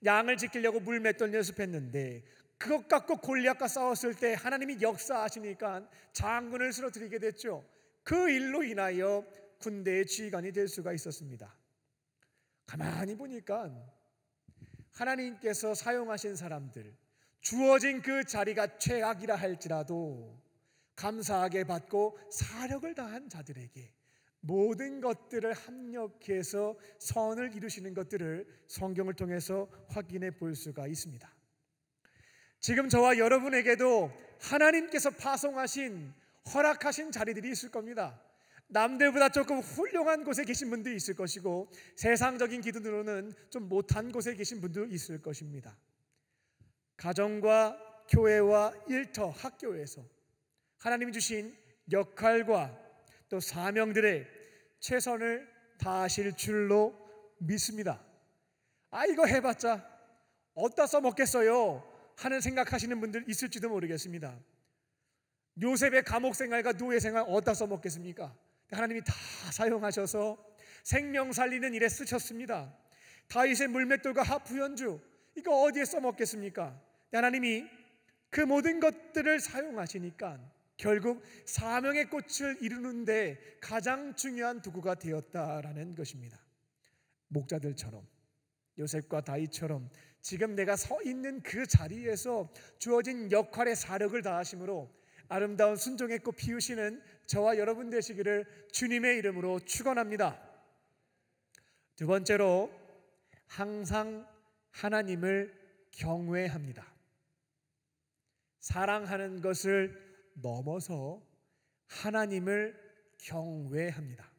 [SPEAKER 1] 양을 지키려고 물맷돌 연습했는데 그것 갖고 골리앗과 싸웠을 때 하나님이 역사하시니까 장군을 쓰러뜨리게 됐죠. 그 일로 인하여 군대의 지휘관이 될 수가 있었습니다. 가만히 보니까 하나님께서 사용하신 사람들, 주어진 그 자리가 최악이라 할지라도 감사하게 받고 사력을 다한 자들에게 모든 것들을 합력해서 선을 이루시는 것들을 성경을 통해서 확인해 볼 수가 있습니다. 지금 저와 여러분에게도 하나님께서 파송하신, 허락하신 자리들이 있을 겁니다. 남들보다 조금 훌륭한 곳에 계신 분도 있을 것이고 세상적인 기준으로는 좀 못한 곳에 계신 분도 있을 것입니다. 가정과 교회와 일터, 학교에서 하나님이 주신 역할과 또 사명들에 최선을 다하실 줄로 믿습니다. 이거 해봤자 어디다 써먹겠어요 하는 생각하시는 분들 있을지도 모르겠습니다. 요셉의 감옥 생활과 노예 생활 어디다 써먹겠습니까? 하나님이 다 사용하셔서 생명 살리는 일에 쓰셨습니다. 다윗의 물맷돌과 하프 연주, 이거 어디에 써먹겠습니까? 하나님이 그 모든 것들을 사용하시니까 결국 사명의 꽃을 이루는데 가장 중요한 도구가 되었다라는 것입니다. 목자들처럼, 요셉과 다윗처럼 지금 내가 서 있는 그 자리에서 주어진 역할의 사력을 다하심으로 아름다운 순종의 꽃 피우시는 저와 여러분 되시기를 주님의 이름으로 축원합니다. 두 번째로, 항상 하나님을 경외합니다. 사랑하는 것을 넘어서 하나님을 경외합니다.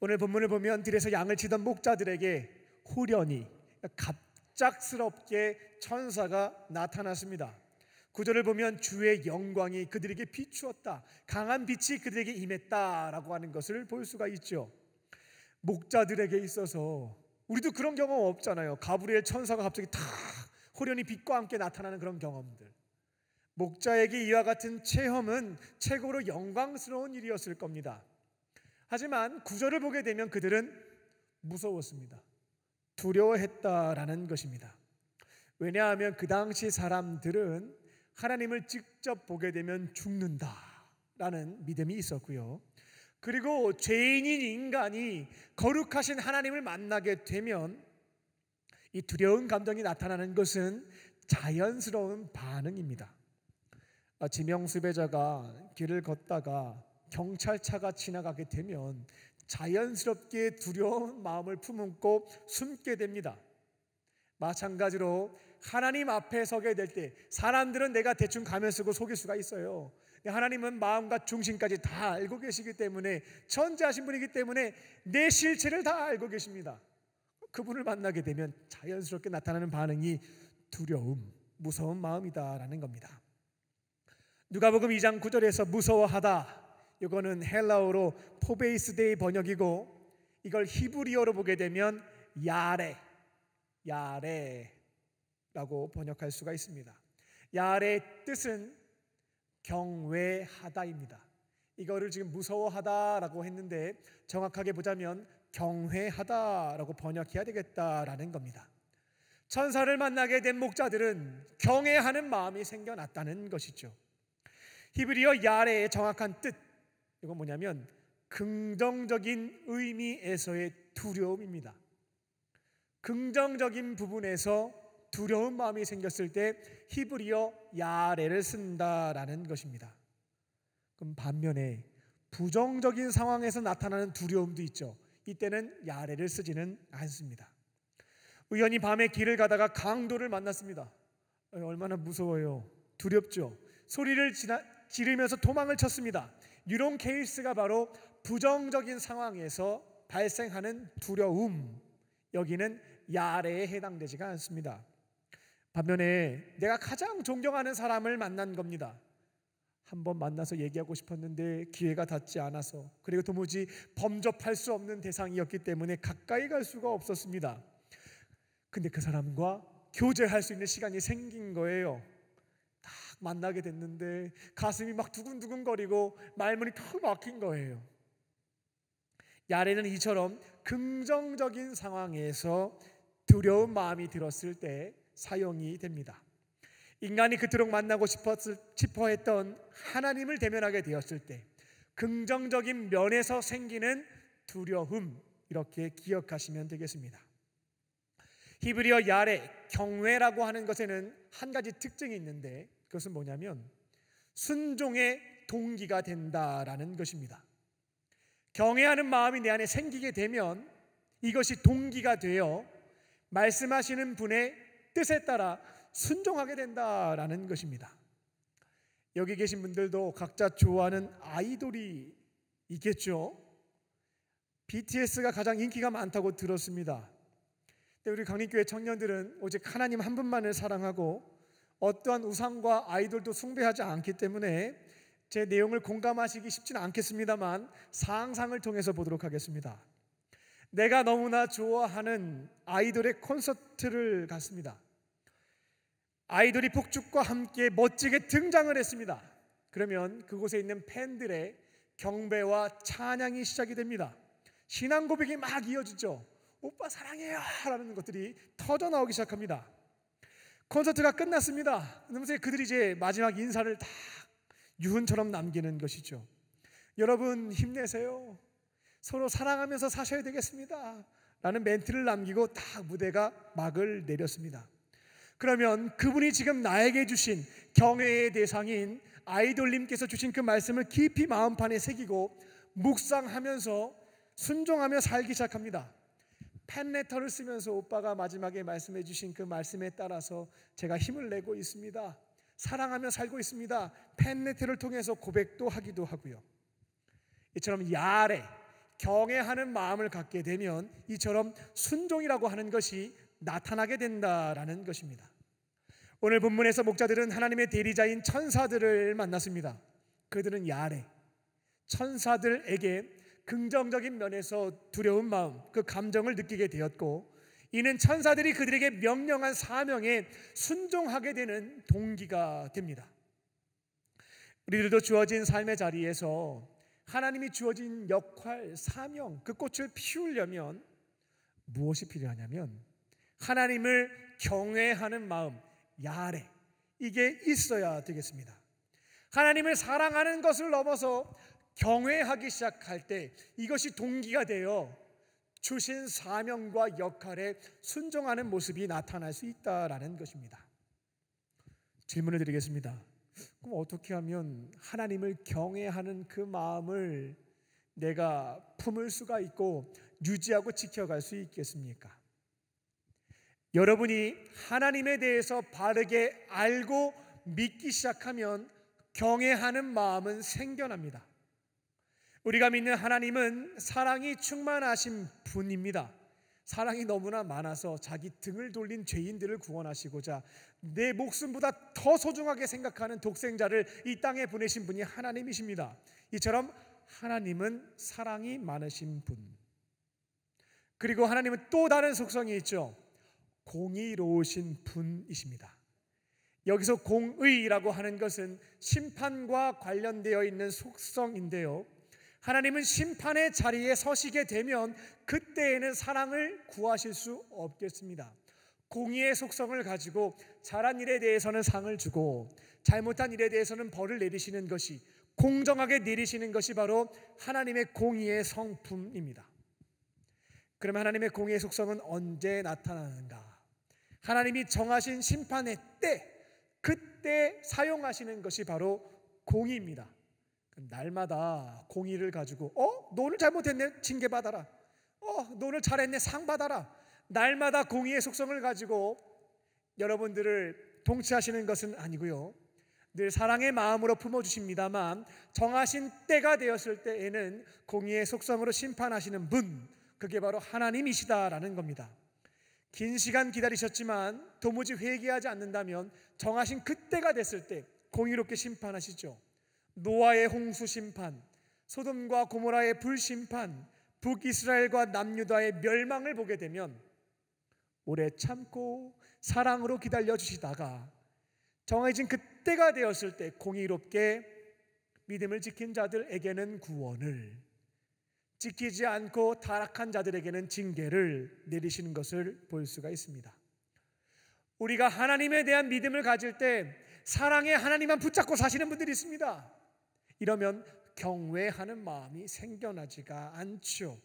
[SPEAKER 1] 오늘 본문을 보면 들에서 양을 치던 목자들에게 후련히, 갑작스럽게 천사가 나타났습니다. 구절을 보면 주의 영광이 그들에게 비추었다, 강한 빛이 그들에게 임했다라고 하는 것을 볼 수가 있죠. 목자들에게 있어서 우리도 그런 경험 없잖아요. 가브리엘 천사가 갑자기 탁 호련히 빛과 함께 나타나는 그런 경험들. 목자에게 이와 같은 체험은 최고로 영광스러운 일이었을 겁니다. 하지만 구절을 보게 되면 그들은 무서웠습니다. 두려워했다라는 것입니다. 왜냐하면 그 당시 사람들은 하나님을 직접 보게 되면 죽는다라는 믿음이 있었고요. 그리고 죄인인 인간이 거룩하신 하나님을 만나게 되면 이 두려운 감정이 나타나는 것은 자연스러운 반응입니다. 지명수배자가 길을 걷다가 경찰차가 지나가게 되면 자연스럽게 두려운 마음을 품고 숨게 됩니다. 마찬가지로 하나님 앞에 서게 될 때 사람들은 내가 대충 가면 쓰고 속일 수가 있어요. 하나님은 마음과 중심까지 다 알고 계시기 때문에, 전지하신 분이기 때문에 내 실체를 다 알고 계십니다. 그분을 만나게 되면 자연스럽게 나타나는 반응이 두려움, 무서운 마음이다라는 겁니다. 누가복음 2장 9절에서 무서워하다, 이거는 헬라어로 포베이스데이 번역이고, 이걸 히브리어로 보게 되면 야레라고 번역할 수가 있습니다. 야레의 뜻은 경외하다입니다. 이거를 지금 무서워하다라고 했는데 정확하게 보자면 경외하다라고 번역해야 되겠다라는 겁니다. 천사를 만나게 된 목자들은 경외하는 마음이 생겨났다는 것이죠. 히브리어 야레의 정확한 뜻, 이건 뭐냐면 긍정적인 의미에서의 두려움입니다. 긍정적인 부분에서 두려운 마음이 생겼을 때 히브리어 야레를 쓴다라는 것입니다. 그럼 반면에 부정적인 상황에서 나타나는 두려움도 있죠. 이때는 야레를 쓰지는 않습니다. 우연히 밤에 길을 가다가 강도를 만났습니다. 얼마나 무서워요. 두렵죠. 소리를 지르면서 도망을 쳤습니다. 이런 케이스가 바로 부정적인 상황에서 발생하는 두려움, 여기는 야레에 해당되지가 않습니다. 반면에 내가 가장 존경하는 사람을 만난 겁니다. 한번 만나서 얘기하고 싶었는데 기회가 닿지 않아서, 그리고 도무지 범접할 수 없는 대상이었기 때문에 가까이 갈 수가 없었습니다. 근데 그 사람과 교제할 수 있는 시간이 생긴 거예요. 딱 만나게 됐는데 가슴이 막 두근두근거리고 말문이 턱 막힌 거예요. 야레는 이처럼 긍정적인 상황에서 두려운 마음이 들었을 때 사용이 됩니다. 인간이 그토록 만나고 싶어 했던 하나님을 대면하게 되었을 때 긍정적인 면에서 생기는 두려움, 이렇게 기억하시면 되겠습니다. 히브리어 야레, 경외라고 하는 것에는 한 가지 특징이 있는데, 그것은 뭐냐면 순종의 동기가 된다라는 것입니다. 경외하는 마음이 내 안에 생기게 되면 이것이 동기가 되어 말씀하시는 분의 뜻에 따라 순종하게 된다라는 것입니다. 여기 계신 분들도 각자 좋아하는 아이돌이 있겠죠. BTS가 가장 인기가 많다고 들었습니다. 근데 우리 강림교회 청년들은 오직 하나님 한 분만을 사랑하고 어떠한 우상과 아이돌도 숭배하지 않기 때문에 제 내용을 공감하시기 쉽지는 않겠습니다만 상상을 통해서 보도록 하겠습니다. 내가 너무나 좋아하는 아이돌의 콘서트를 갔습니다. 아이돌이 폭죽과 함께 멋지게 등장을 했습니다. 그러면 그곳에 있는 팬들의 경배와 찬양이 시작이 됩니다. 신앙 고백이 막 이어지죠. 오빠 사랑해요 라는 것들이 터져 나오기 시작합니다. 콘서트가 끝났습니다. 그러면서 그들이 이제 마지막 인사를 다 유훈처럼 남기는 것이죠. 여러분 힘내세요. 서로 사랑하면서 사셔야 되겠습니다. 라는 멘트를 남기고 딱 무대가 막을 내렸습니다. 그러면 그분이 지금 나에게 주신 경외의 대상인 아이돌님께서 주신 그 말씀을 깊이 마음판에 새기고 묵상하면서 순종하며 살기 시작합니다. 팬레터를 쓰면서 오빠가 마지막에 말씀해 주신 그 말씀에 따라서 제가 힘을 내고 있습니다. 사랑하며 살고 있습니다. 팬레터를 통해서 고백도 하기도 하고요. 이처럼 야래 경외하는 마음을 갖게 되면 이처럼 순종이라고 하는 것이 나타나게 된다라는 것입니다. 오늘 본문에서 목자들은 하나님의 대리자인 천사들을 만났습니다. 그들은 야래 천사들에게 긍정적인 면에서 두려운 마음, 그 감정을 느끼게 되었고, 이는 천사들이 그들에게 명령한 사명에 순종하게 되는 동기가 됩니다. 우리들도 주어진 삶의 자리에서 하나님이 주어진 역할, 사명, 그 꽃을 피우려면 무엇이 필요하냐면 하나님을 경외하는 마음, 야레, 이게 있어야 되겠습니다. 하나님을 사랑하는 것을 넘어서 경외하기 시작할 때 이것이 동기가 되어 주신 사명과 역할에 순종하는 모습이 나타날 수 있다라는 것입니다. 질문을 드리겠습니다. 그럼 어떻게 하면 하나님을 경외하는 그 마음을 내가 품을 수가 있고 유지하고 지켜갈 수 있겠습니까? 여러분이 하나님에 대해서 바르게 알고 믿기 시작하면 경외하는 마음은 생겨납니다. 우리가 믿는 하나님은 사랑이 충만하신 분입니다. 사랑이 너무나 많아서 자기 등을 돌린 죄인들을 구원하시고자 내 목숨보다 더 소중하게 생각하는 독생자를 이 땅에 보내신 분이 하나님이십니다. 이처럼 하나님은 사랑이 많으신 분, 그리고 하나님은 또 다른 속성이 있죠. 공의로우신 분이십니다. 여기서 공의라고 하는 것은 심판과 관련되어 있는 속성인데요, 하나님은 심판의 자리에 서시게 되면 그때에는 사랑을 구하실 수 없겠습니다. 공의의 속성을 가지고 잘한 일에 대해서는 상을 주고 잘못한 일에 대해서는 벌을 내리시는 것이, 공정하게 내리시는 것이 바로 하나님의 공의의 성품입니다. 그러면 하나님의 공의의 속성은 언제 나타나는가? 하나님이 정하신 심판의 때, 그때 사용하시는 것이 바로 공의입니다. 날마다 공의를 가지고 너 오늘 잘못했네, 징계받아라. 너 오늘 잘했네, 상 받아라. 날마다 공의의 속성을 가지고 여러분들을 통치하시는 것은 아니고요, 늘 사랑의 마음으로 품어주십니다만 정하신 때가 되었을 때에는 공의의 속성으로 심판하시는 분, 그게 바로 하나님이시다라는 겁니다. 긴 시간 기다리셨지만 도무지 회개하지 않는다면 정하신 그때가 됐을 때 공의롭게 심판하시죠. 노아의 홍수 심판, 소돔과 고모라의 불심판, 북이스라엘과 남유다의 멸망을 보게 되면 오래 참고 사랑으로 기다려주시다가 정해진 그때가 되었을 때 공의롭게 믿음을 지킨 자들에게는 구원을, 지키지 않고 타락한 자들에게는 징계를 내리시는 것을 볼 수가 있습니다. 우리가 하나님에 대한 믿음을 가질 때 사랑의 하나님만 붙잡고 사시는 분들이 있습니다. 이러면 경외하는 마음이 생겨나지가 않죠.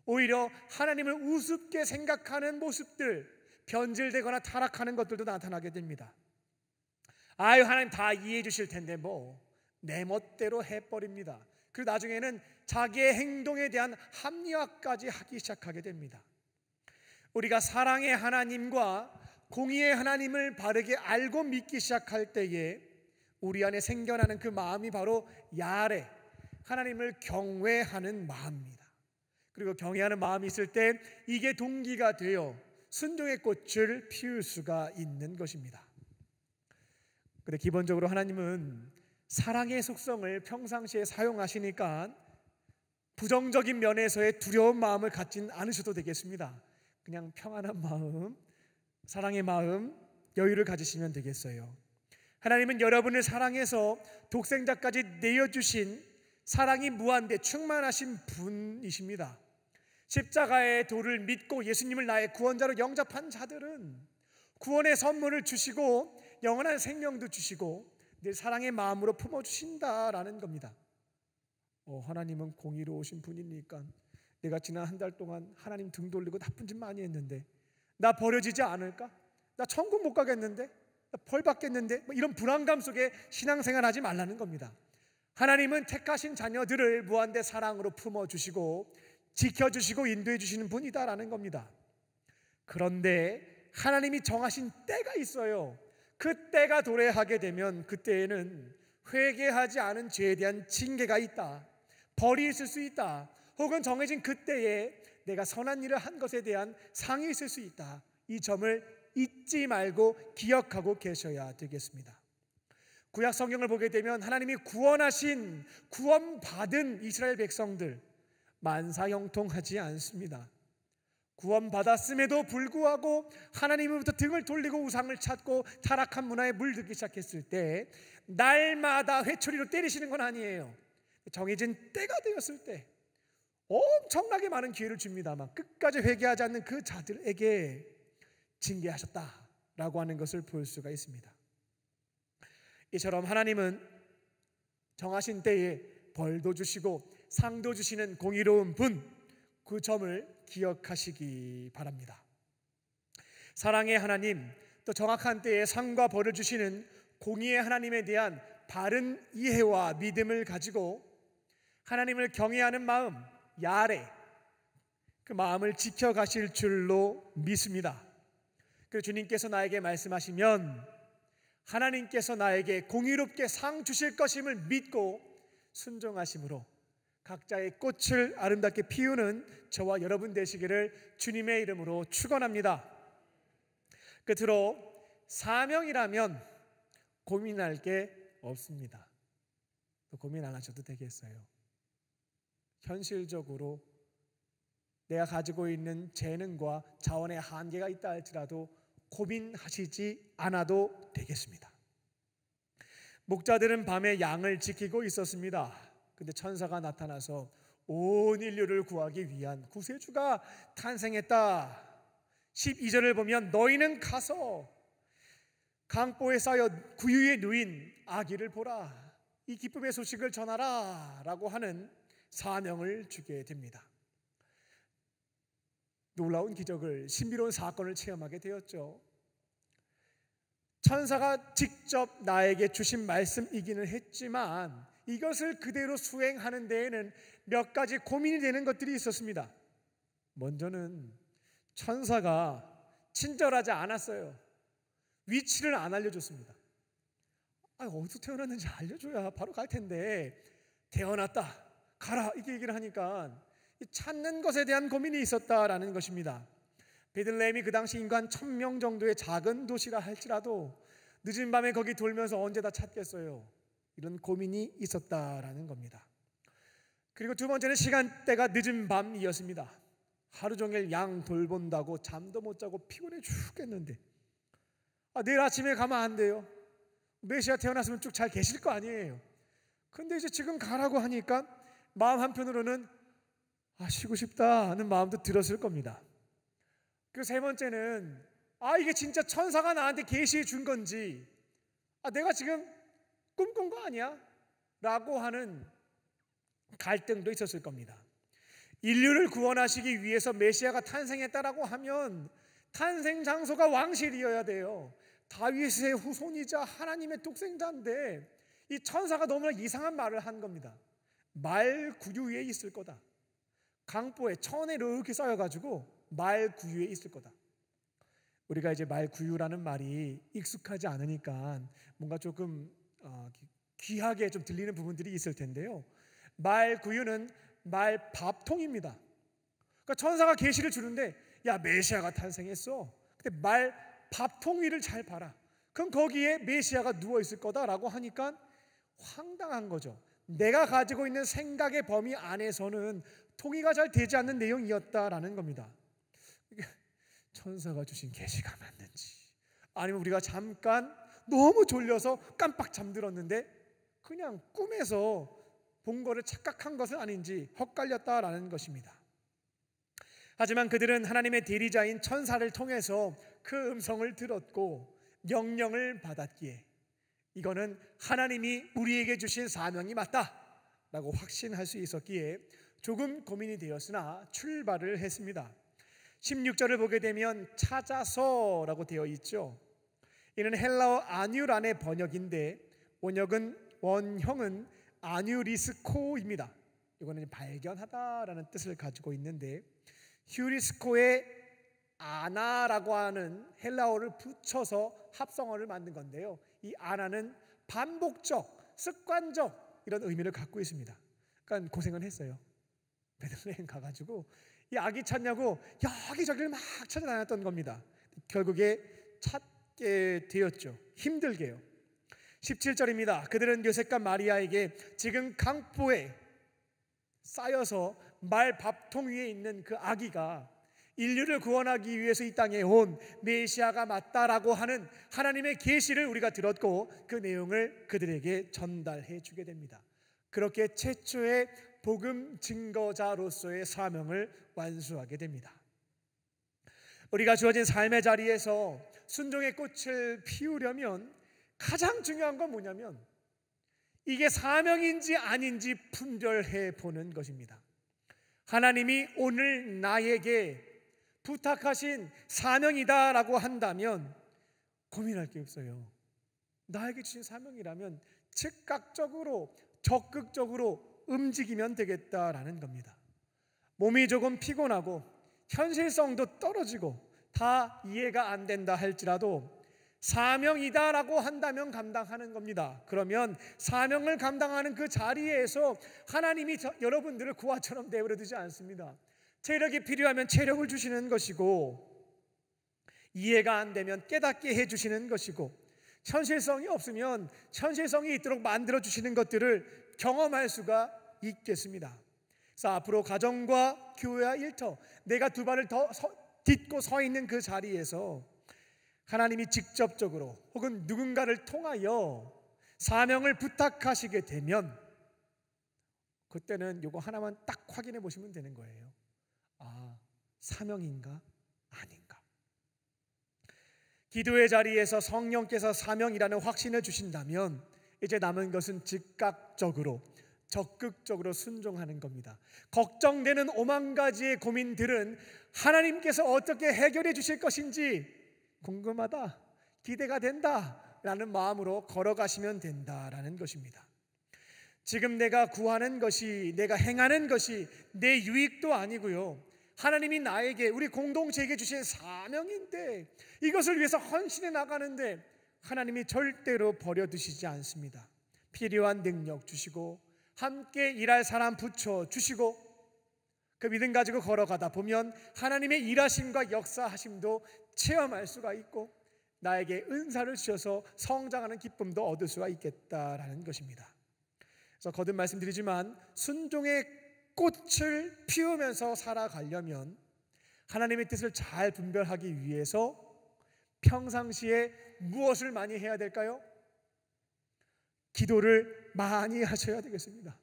[SPEAKER 1] 오히려 하나님을 우습게 생각하는 모습들, 변질되거나 타락하는 것들도 나타나게 됩니다. 아유, 하나님 다 이해해 주실 텐데 내 멋대로 해버립니다. 그리고 나중에는 자기의 행동에 대한 합리화까지 하기 시작하게 됩니다. 우리가 사랑의 하나님과 공의의 하나님을 바르게 알고 믿기 시작할 때에 우리 안에 생겨나는 그 마음이 바로 야레, 하나님을 경외하는 마음입니다. 그리고 경외하는 마음이 있을 때 이게 동기가 되어 순종의 꽃을 피울 수가 있는 것입니다. 그런데 기본적으로 하나님은 사랑의 속성을 평상시에 사용하시니까 부정적인 면에서의 두려운 마음을 갖진 않으셔도 되겠습니다. 그냥 평안한 마음, 사랑의 마음, 여유를 가지시면 되겠어요. 하나님은 여러분을 사랑해서 독생자까지 내어주신 사랑이 무한대 충만하신 분이십니다. 십자가의 도를 믿고 예수님을 나의 구원자로 영접한 자들은 구원의 선물을 주시고 영원한 생명도 주시고 늘 사랑의 마음으로 품어주신다라는 겁니다. 하나님은 공의로우신 분이니까 내가 지난 한 달 동안 하나님 등 돌리고 나쁜 짓 많이 했는데 나 버려지지 않을까? 나 천국 못 가겠는데? 나 벌 받겠는데? 이런 불안감 속에 신앙생활 하지 말라는 겁니다. 하나님은 택하신 자녀들을 무한대 사랑으로 품어주시고 지켜주시고 인도해 주시는 분이다라는 겁니다. 그런데 하나님이 정하신 때가 있어요. 그 때가 도래하게 되면 그때에는 회개하지 않은 죄에 대한 징계가 있다, 벌이 있을 수 있다, 혹은 정해진 그때에 내가 선한 일을 한 것에 대한 상이 있을 수 있다. 이 점을 잊지 말고 기억하고 계셔야 되겠습니다. 구약 성경을 보게 되면 하나님이 구원하신, 구원받은 이스라엘 백성들 만사형통하지 않습니다. 구원받았음에도 불구하고 하나님으로부터 등을 돌리고 우상을 찾고 타락한 문화에 물들기 시작했을 때 날마다 회초리로 때리시는 건 아니에요. 정해진 때가 되었을 때 엄청나게 많은 기회를 줍니다만 끝까지 회개하지 않는 그 자들에게 징계하셨다라고 하는 것을 볼 수가 있습니다. 이처럼 하나님은 정하신 때에 벌도 주시고 상도 주시는 공의로운 분, 그 점을 기억하시기 바랍니다. 사랑의 하나님, 또 정확한 때에 상과 벌을 주시는 공의의 하나님에 대한 바른 이해와 믿음을 가지고 하나님을 경외하는 마음, 야레, 그 마음을 지켜가실 줄로 믿습니다. 그리고 주님께서 나에게 말씀하시면 하나님께서 나에게 공의롭게 상 주실 것임을 믿고 순종하심으로 각자의 꽃을 아름답게 피우는 저와 여러분 되시기를 주님의 이름으로 축원합니다. 끝으로 사명이라면 고민할 게 없습니다. 고민 안 하셔도 되겠어요. 현실적으로 내가 가지고 있는 재능과 자원의 한계가 있다 할지라도 고민하시지 않아도 되겠습니다. 목자들은 밤에 양을 지키고 있었습니다. 근데 천사가 나타나서 온 인류를 구하기 위한 구세주가 탄생했다. 12절을 보면 너희는 가서 강보에 쌓여 구유에 누인 아기를 보라, 이 기쁨의 소식을 전하라 라고 하는 사명을 주게 됩니다. 놀라운 기적을, 신비로운 사건을 체험하게 되었죠. 천사가 직접 나에게 주신 말씀이기는 했지만 이것을 그대로 수행하는 데에는 몇 가지 고민이 되는 것들이 있었습니다. 먼저는 천사가 친절하지 않았어요. 위치를 안 알려줬습니다. 어디서 태어났는지 알려줘야 바로 갈 텐데 태어났다, 가라, 이렇게 얘기를 하니까 찾는 것에 대한 고민이 있었다라는 것입니다. 베들레헴이 그 당시 인구 한 1000명 정도의 작은 도시라 할지라도 늦은 밤에 거기 돌면서 언제 다 찾겠어요. 이런 고민이 있었다라는 겁니다. 그리고 두 번째는 시간대가 늦은 밤이었습니다. 하루 종일 양 돌본다고 잠도 못 자고 피곤해 죽겠는데 내일 아침에 가면 안 돼요. 메시아 태어났으면 쭉 잘 계실 거 아니에요. 근데 이제 지금 가라고 하니까 마음 한편으로는 쉬고 싶다는 마음도 들었을 겁니다. 그리고 세 번째는 이게 진짜 천사가 나한테 계시해 준 건지 내가 지금 꿈꾼 거 아니야? 라고 하는 갈등도 있었을 겁니다. 인류를 구원하시기 위해서 메시아가 탄생했다라고 하면 탄생 장소가 왕실이어야 돼요. 다윗의 후손이자 하나님의 독생자인데 이 천사가 너무나 이상한 말을 한 겁니다. 말 구유에 있을 거다. 강보에 천에 이렇게 쌓여가지고 말 구유에 있을 거다. 우리가 이제 말 구유라는 말이 익숙하지 않으니까 뭔가 조금 귀하게 좀 들리는 부분들이 있을 텐데요. 말 구유는 말 밥통입니다. 그러니까 천사가 계시를 주는데 야, 메시아가 탄생했어. 근데 말 밥통 위를 잘 봐라. 그럼 거기에 메시아가 누워 있을 거다라고 하니까 황당한 거죠. 내가 가지고 있는 생각의 범위 안에서는 통일가 잘 되지 않는 내용이었다라는 겁니다. 천사가 주신 계시가 맞는지, 아니면 우리가 잠깐 너무 졸려서 깜빡 잠들었는데 그냥 꿈에서 본 거를 착각한 것은 아닌지 헛갈렸다라는 것입니다. 하지만 그들은 하나님의 대리자인 천사를 통해서 그 음성을 들었고 명령을 받았기에 이거는 하나님이 우리에게 주신 사명이 맞다라고 확신할 수 있었기에 조금 고민이 되었으나 출발을 했습니다. 16절을 보게 되면 찾아서라고 되어 있죠. 이는 헬라어 아뉴란의 번역인데 원형은 아뉴리스코입니다. 이거는 발견하다라는 뜻을 가지고 있는데 휴리스코의 아나라고 하는 헬라어를 붙여서 합성어를 만든 건데요. 이 아나는 반복적, 습관적 이런 의미를 갖고 있습니다. 그러니까 고생은 했어요. 베들레헴 가가지고 이 아기 찾냐고 여기저기를 막 찾아다녔던 겁니다. 결국에 찾게 되었죠. 힘들게요. 17절입니다. 그들은 요셉과 마리아에게 지금 강보에 쌓여서 말 밥통 위에 있는 그 아기가 인류를 구원하기 위해서 이 땅에 온 메시아가 맞다라고 하는 하나님의 계시를 우리가 들었고 그 내용을 그들에게 전달해 주게 됩니다. 그렇게 최초의 복음 증거자로서의 사명을 완수하게 됩니다. 우리가 주어진 삶의 자리에서 순종의 꽃을 피우려면 가장 중요한 건 뭐냐면 이게 사명인지 아닌지 분별해 보는 것입니다. 하나님이 오늘 나에게 부탁하신 사명이다라고 한다면 고민할 게 없어요. 나에게 주신 사명이라면 즉각적으로 적극적으로 움직이면 되겠다라는 겁니다. 몸이 조금 피곤하고 현실성도 떨어지고 다 이해가 안 된다 할지라도 사명이다라고 한다면 감당하는 겁니다. 그러면 사명을 감당하는 그 자리에서 하나님이 여러분들을 구화처럼 내버려 두지 않습니다. 체력이 필요하면 체력을 주시는 것이고 이해가 안 되면 깨닫게 해주시는 것이고 현실성이 없으면 현실성이 있도록 만들어 주시는 것들을 경험할 수가 있겠습니다. 그래서 앞으로 가정과 교회와 일터 내가 두 발을 더 딛고 서 있는 그 자리에서 하나님이 직접적으로 혹은 누군가를 통하여 사명을 부탁하시게 되면 그때는 이거 하나만 딱 확인해 보시면 되는 거예요. 아, 사명인가 아닌가. 기도의 자리에서 성령께서 사명이라는 확신을 주신다면 이제 남은 것은 즉각적으로 적극적으로 순종하는 겁니다. 걱정되는 오만 가지의 고민들은 하나님께서 어떻게 해결해 주실 것인지 궁금하다, 기대가 된다 라는 마음으로 걸어가시면 된다라는 것입니다. 지금 내가 구하는 것이, 내가 행하는 것이 내 유익도 아니고요, 하나님이 나에게, 우리 공동체에게 주신 사명인데 이것을 위해서 헌신해 나가는데 하나님이 절대로 버려두시지 않습니다. 필요한 능력 주시고 함께 일할 사람 붙여주시고 그 믿음 가지고 걸어가다 보면 하나님의 일하심과 역사하심도 체험할 수가 있고 나에게 은사를 주셔서 성장하는 기쁨도 얻을 수가 있겠다라는 것입니다. 그래서 거듭 말씀드리지만 순종의 꽃을 피우면서 살아가려면 하나님의 뜻을 잘 분별하기 위해서 평상시에 무엇을 많이 해야 될까요? 기도를 많이 하셔야 되겠습니다.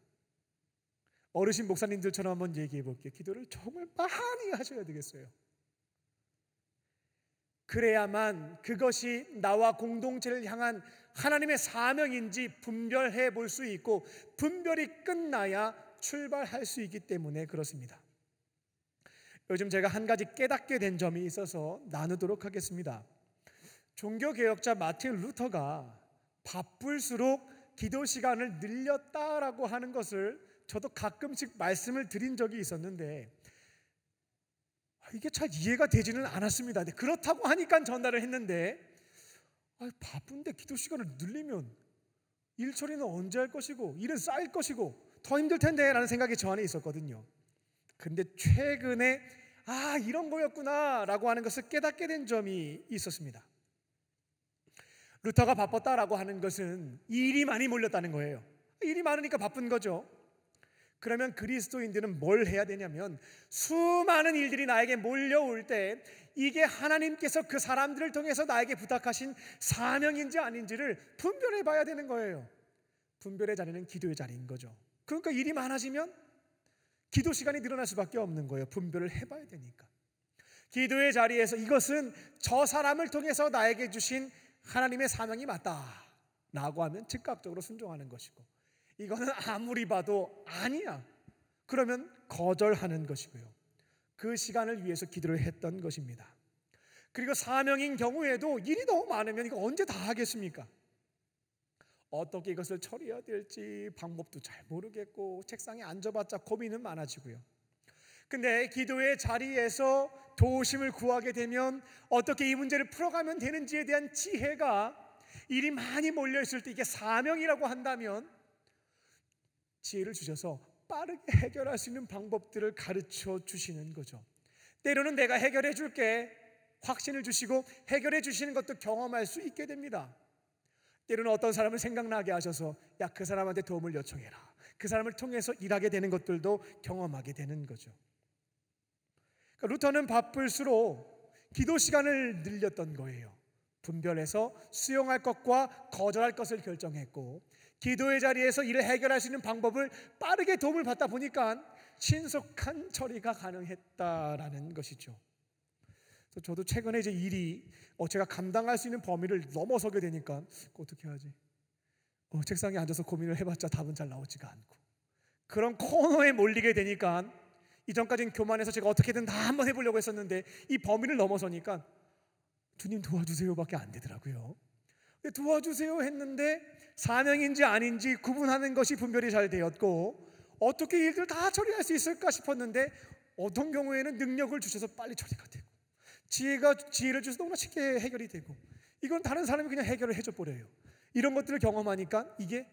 [SPEAKER 1] 어르신 목사님들처럼 한번 얘기해 볼게요. 기도를 정말 많이 하셔야 되겠어요. 그래야만 그것이 나와 공동체를 향한 하나님의 사명인지 분별해 볼 수 있고 분별이 끝나야 출발할 수 있기 때문에 그렇습니다. 요즘 제가 한 가지 깨닫게 된 점이 있어서 나누도록 하겠습니다. 종교개혁자 마틴 루터가 바쁠수록 기도 시간을 늘렸다라고 하는 것을 저도 가끔씩 말씀을 드린 적이 있었는데 이게 잘 이해가 되지는 않았습니다. 그렇다고 하니까 전달을 했는데 바쁜데 기도 시간을 늘리면 일 처리는 언제 할 것이고 일은 쌓일 것이고 더 힘들 텐데 라는 생각이 저 안에 있었거든요. 근데 최근에 이런 거였구나 라고 하는 것을 깨닫게 된 점이 있었습니다. 루터가 바빴다라고 하는 것은 일이 많이 몰렸다는 거예요. 일이 많으니까 바쁜 거죠. 그러면 그리스도인들은 뭘 해야 되냐면 수많은 일들이 나에게 몰려올 때 이게 하나님께서 그 사람들을 통해서 나에게 부탁하신 사명인지 아닌지를 분별해 봐야 되는 거예요. 분별의 자리는 기도의 자리인 거죠. 그러니까 일이 많아지면 기도 시간이 늘어날 수밖에 없는 거예요. 분별을 해봐야 되니까. 기도의 자리에서 이것은 저 사람을 통해서 나에게 주신 하나님의 사명이 맞다 라고 하면 즉각적으로 순종하는 것이고, 이거는 아무리 봐도 아니야 그러면 거절하는 것이고요. 그 시간을 위해서 기도를 했던 것입니다. 그리고 사명인 경우에도 일이 너무 많으면 이거 언제 다 하겠습니까? 어떻게 이것을 처리해야 될지 방법도 잘 모르겠고 책상에 앉아봤자 고민은 많아지고요. 근데 기도의 자리에서 도우심을 구하게 되면 어떻게 이 문제를 풀어가면 되는지에 대한 지혜가, 일이 많이 몰려있을 때 이게 사명이라고 한다면 지혜를 주셔서 빠르게 해결할 수 있는 방법들을 가르쳐 주시는 거죠. 때로는 내가 해결해 줄게 확신을 주시고 해결해 주시는 것도 경험할 수 있게 됩니다. 때로는 어떤 사람을 생각나게 하셔서 야, 그 사람한테 도움을 요청해라, 그 사람을 통해서 일하게 되는 것들도 경험하게 되는 거죠. 그러니까 루터는 바쁠수록 기도 시간을 늘렸던 거예요. 분별해서 수용할 것과 거절할 것을 결정했고, 기도의 자리에서 일을 해결할 수 있는 방법을 빠르게 도움을 받다 보니까 신속한 처리가 가능했다라는 것이죠. 그래서 저도 최근에 이제 일이 제가 감당할 수 있는 범위를 넘어서게 되니까 어떻게 하지? 책상에 앉아서 고민을 해봤자 답은 잘 나오지가 않고, 그런 코너에 몰리게 되니까 이전까지는 교만해서 제가 어떻게든 다 한번 해보려고 했었는데 이 범위를 넘어서니까 주님 도와주세요밖에 안 되더라고요. 도와주세요 했는데 사명인지 아닌지 구분하는 것이 분별이 잘 되었고, 어떻게 일들을 다 처리할 수 있을까 싶었는데 어떤 경우에는 능력을 주셔서 빨리 처리가 되고, 지혜를 주셔서 너무나 쉽게 해결이 되고, 이건 다른 사람이 그냥 해결을 해줘 버려요. 이런 것들을 경험하니까 이게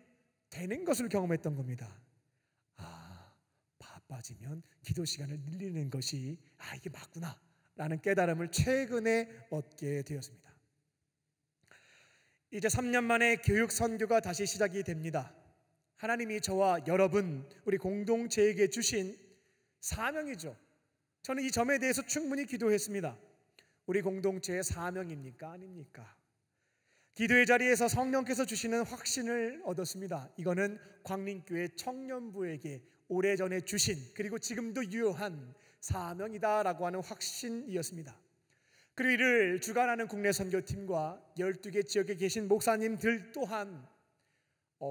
[SPEAKER 1] 되는 것을 경험했던 겁니다. 바빠지면 기도 시간을 늘리는 것이 이게 맞구나 라는 깨달음을 최근에 얻게 되었습니다. 이제 3년 만에 교육 선교가 다시 시작이 됩니다. 하나님이 저와 여러분, 우리 공동체에게 주신 사명이죠. 저는 이 점에 대해서 충분히 기도했습니다. 우리 공동체의 사명입니까? 아닙니까? 기도의 자리에서 성령께서 주시는 확신을 얻었습니다. 이거는 광림교회 청년부에게 오래전에 주신, 그리고 지금도 유효한 사명이다라고 하는 확신이었습니다. 그리고 이를 주관하는 국내 선교팀과 12개 지역에 계신 목사님들 또한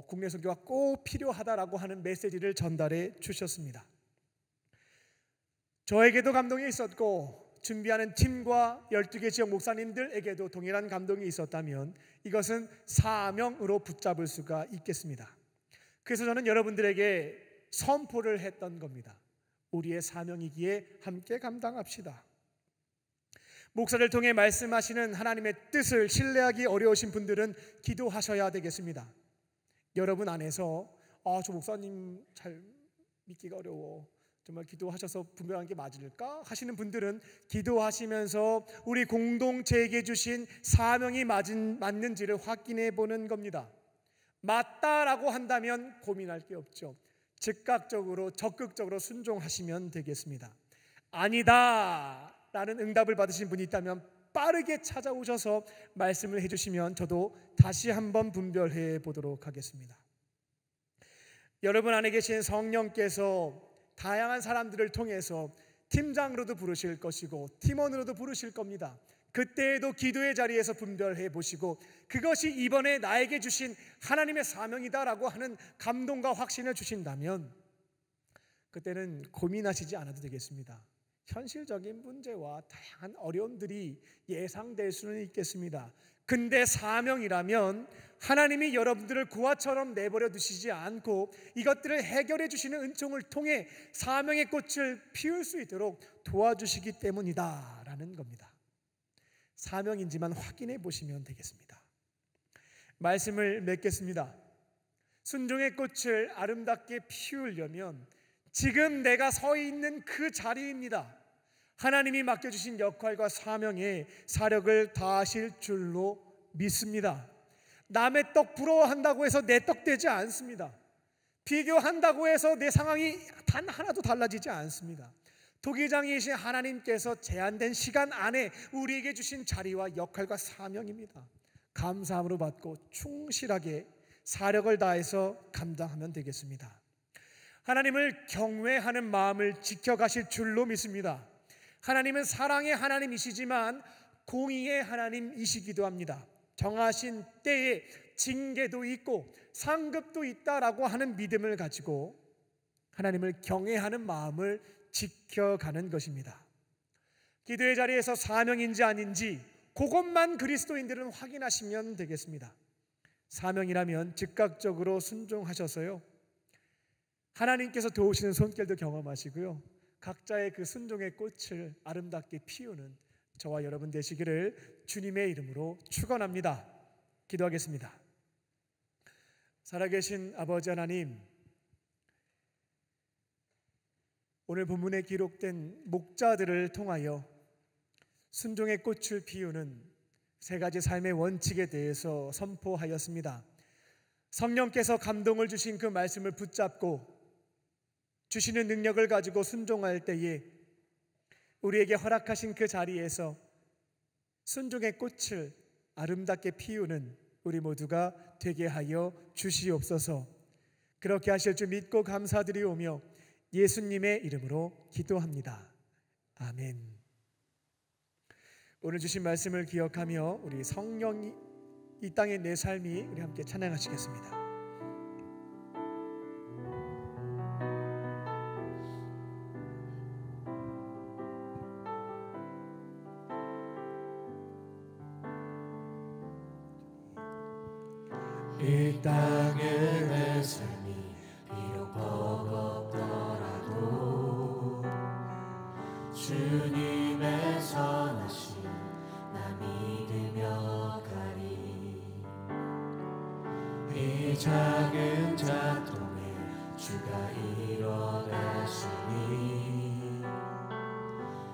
[SPEAKER 1] 국내 선교가 꼭 필요하다라고 하는 메시지를 전달해 주셨습니다. 저에게도 감동이 있었고 준비하는 팀과 12개 지역 목사님들에게도 동일한 감동이 있었다면 이것은 사명으로 붙잡을 수가 있겠습니다. 그래서 저는 여러분들에게 선포를 했던 겁니다. 우리의 사명이기에 함께 감당합시다. 목사를 통해 말씀하시는 하나님의 뜻을 신뢰하기 어려우신 분들은 기도하셔야 되겠습니다. 여러분 안에서 저 목사님 잘 믿기가 어려워, 정말 기도하셔서 분별한 게 맞을까 하시는 분들은 기도하시면서 우리 공동체에게 주신 사명이 맞는지를 확인해 보는 겁니다. 맞다라고 한다면 고민할 게 없죠. 즉각적으로 적극적으로 순종하시면 되겠습니다. 아니다 라는 응답을 받으신 분이 있다면 빠르게 찾아오셔서 말씀을 해주시면 저도 다시 한번 분별해 보도록 하겠습니다. 여러분 안에 계신 성령께서 다양한 사람들을 통해서 팀장으로도 부르실 것이고 팀원으로도 부르실 겁니다. 그때에도 기도의 자리에서 분별해 보시고 그것이 이번에 나에게 주신 하나님의 사명이다라고 하는 감동과 확신을 주신다면 그때는 고민하시지 않아도 되겠습니다. 현실적인 문제와 다양한 어려움들이 예상될 수는 있겠습니다. 근데 사명이라면 하나님이 여러분들을 구화처럼 내버려 두시지 않고 이것들을 해결해 주시는 은총을 통해 사명의 꽃을 피울 수 있도록 도와주시기 때문이다 라는 겁니다. 사명인지만 확인해 보시면 되겠습니다. 말씀을 맺겠습니다. 순종의 꽃을 아름답게 피우려면 지금 내가 서 있는 그 자리입니다. 하나님이 맡겨주신 역할과 사명에 사력을 다하실 줄로 믿습니다. 남의 떡 부러워한다고 해서 내 떡 되지 않습니다. 비교한다고 해서 내 상황이 단 하나도 달라지지 않습니다. 도기장이신 하나님께서 제한된 시간 안에 우리에게 주신 자리와 역할과 사명입니다. 감사함으로 받고 충실하게 사력을 다해서 감당하면 되겠습니다. 하나님을 경외하는 마음을 지켜가실 줄로 믿습니다. 하나님은 사랑의 하나님이시지만 공의의 하나님이시기도 합니다. 정하신 때에 징계도 있고 상급도 있다라고 하는 믿음을 가지고 하나님을 경외하는 마음을 지켜가는 것입니다. 기도의 자리에서 사명인지 아닌지 그것만 그리스도인들은 확인하시면 되겠습니다. 사명이라면 즉각적으로 순종하셔서요, 하나님께서 도우시는 손길도 경험하시고요, 각자의 그 순종의 꽃을 아름답게 피우는 저와 여러분 되시기를 주님의 이름으로 축원합니다. 기도하겠습니다. 살아계신 아버지 하나님, 오늘 본문에 기록된 목자들을 통하여 순종의 꽃을 피우는 세 가지 삶의 원칙에 대해서 선포하였습니다. 성령께서 감동을 주신 그 말씀을 붙잡고 주시는 능력을 가지고 순종할 때에 우리에게 허락하신 그 자리에서 순종의 꽃을 아름답게 피우는 우리 모두가 되게 하여 주시옵소서. 그렇게 하실 줄 믿고 감사드리오며 예수님의 이름으로 기도합니다. 아멘. 오늘 주신 말씀을 기억하며 우리 성령이 이 땅의 내 삶이 우리 함께 찬양하시겠습니다.
[SPEAKER 2] 이 땅의 내 삶이 비록 버겁더라도 주님의 선하심 나 믿으며 가리. 이 작은 자통에 주가 이뤄가시니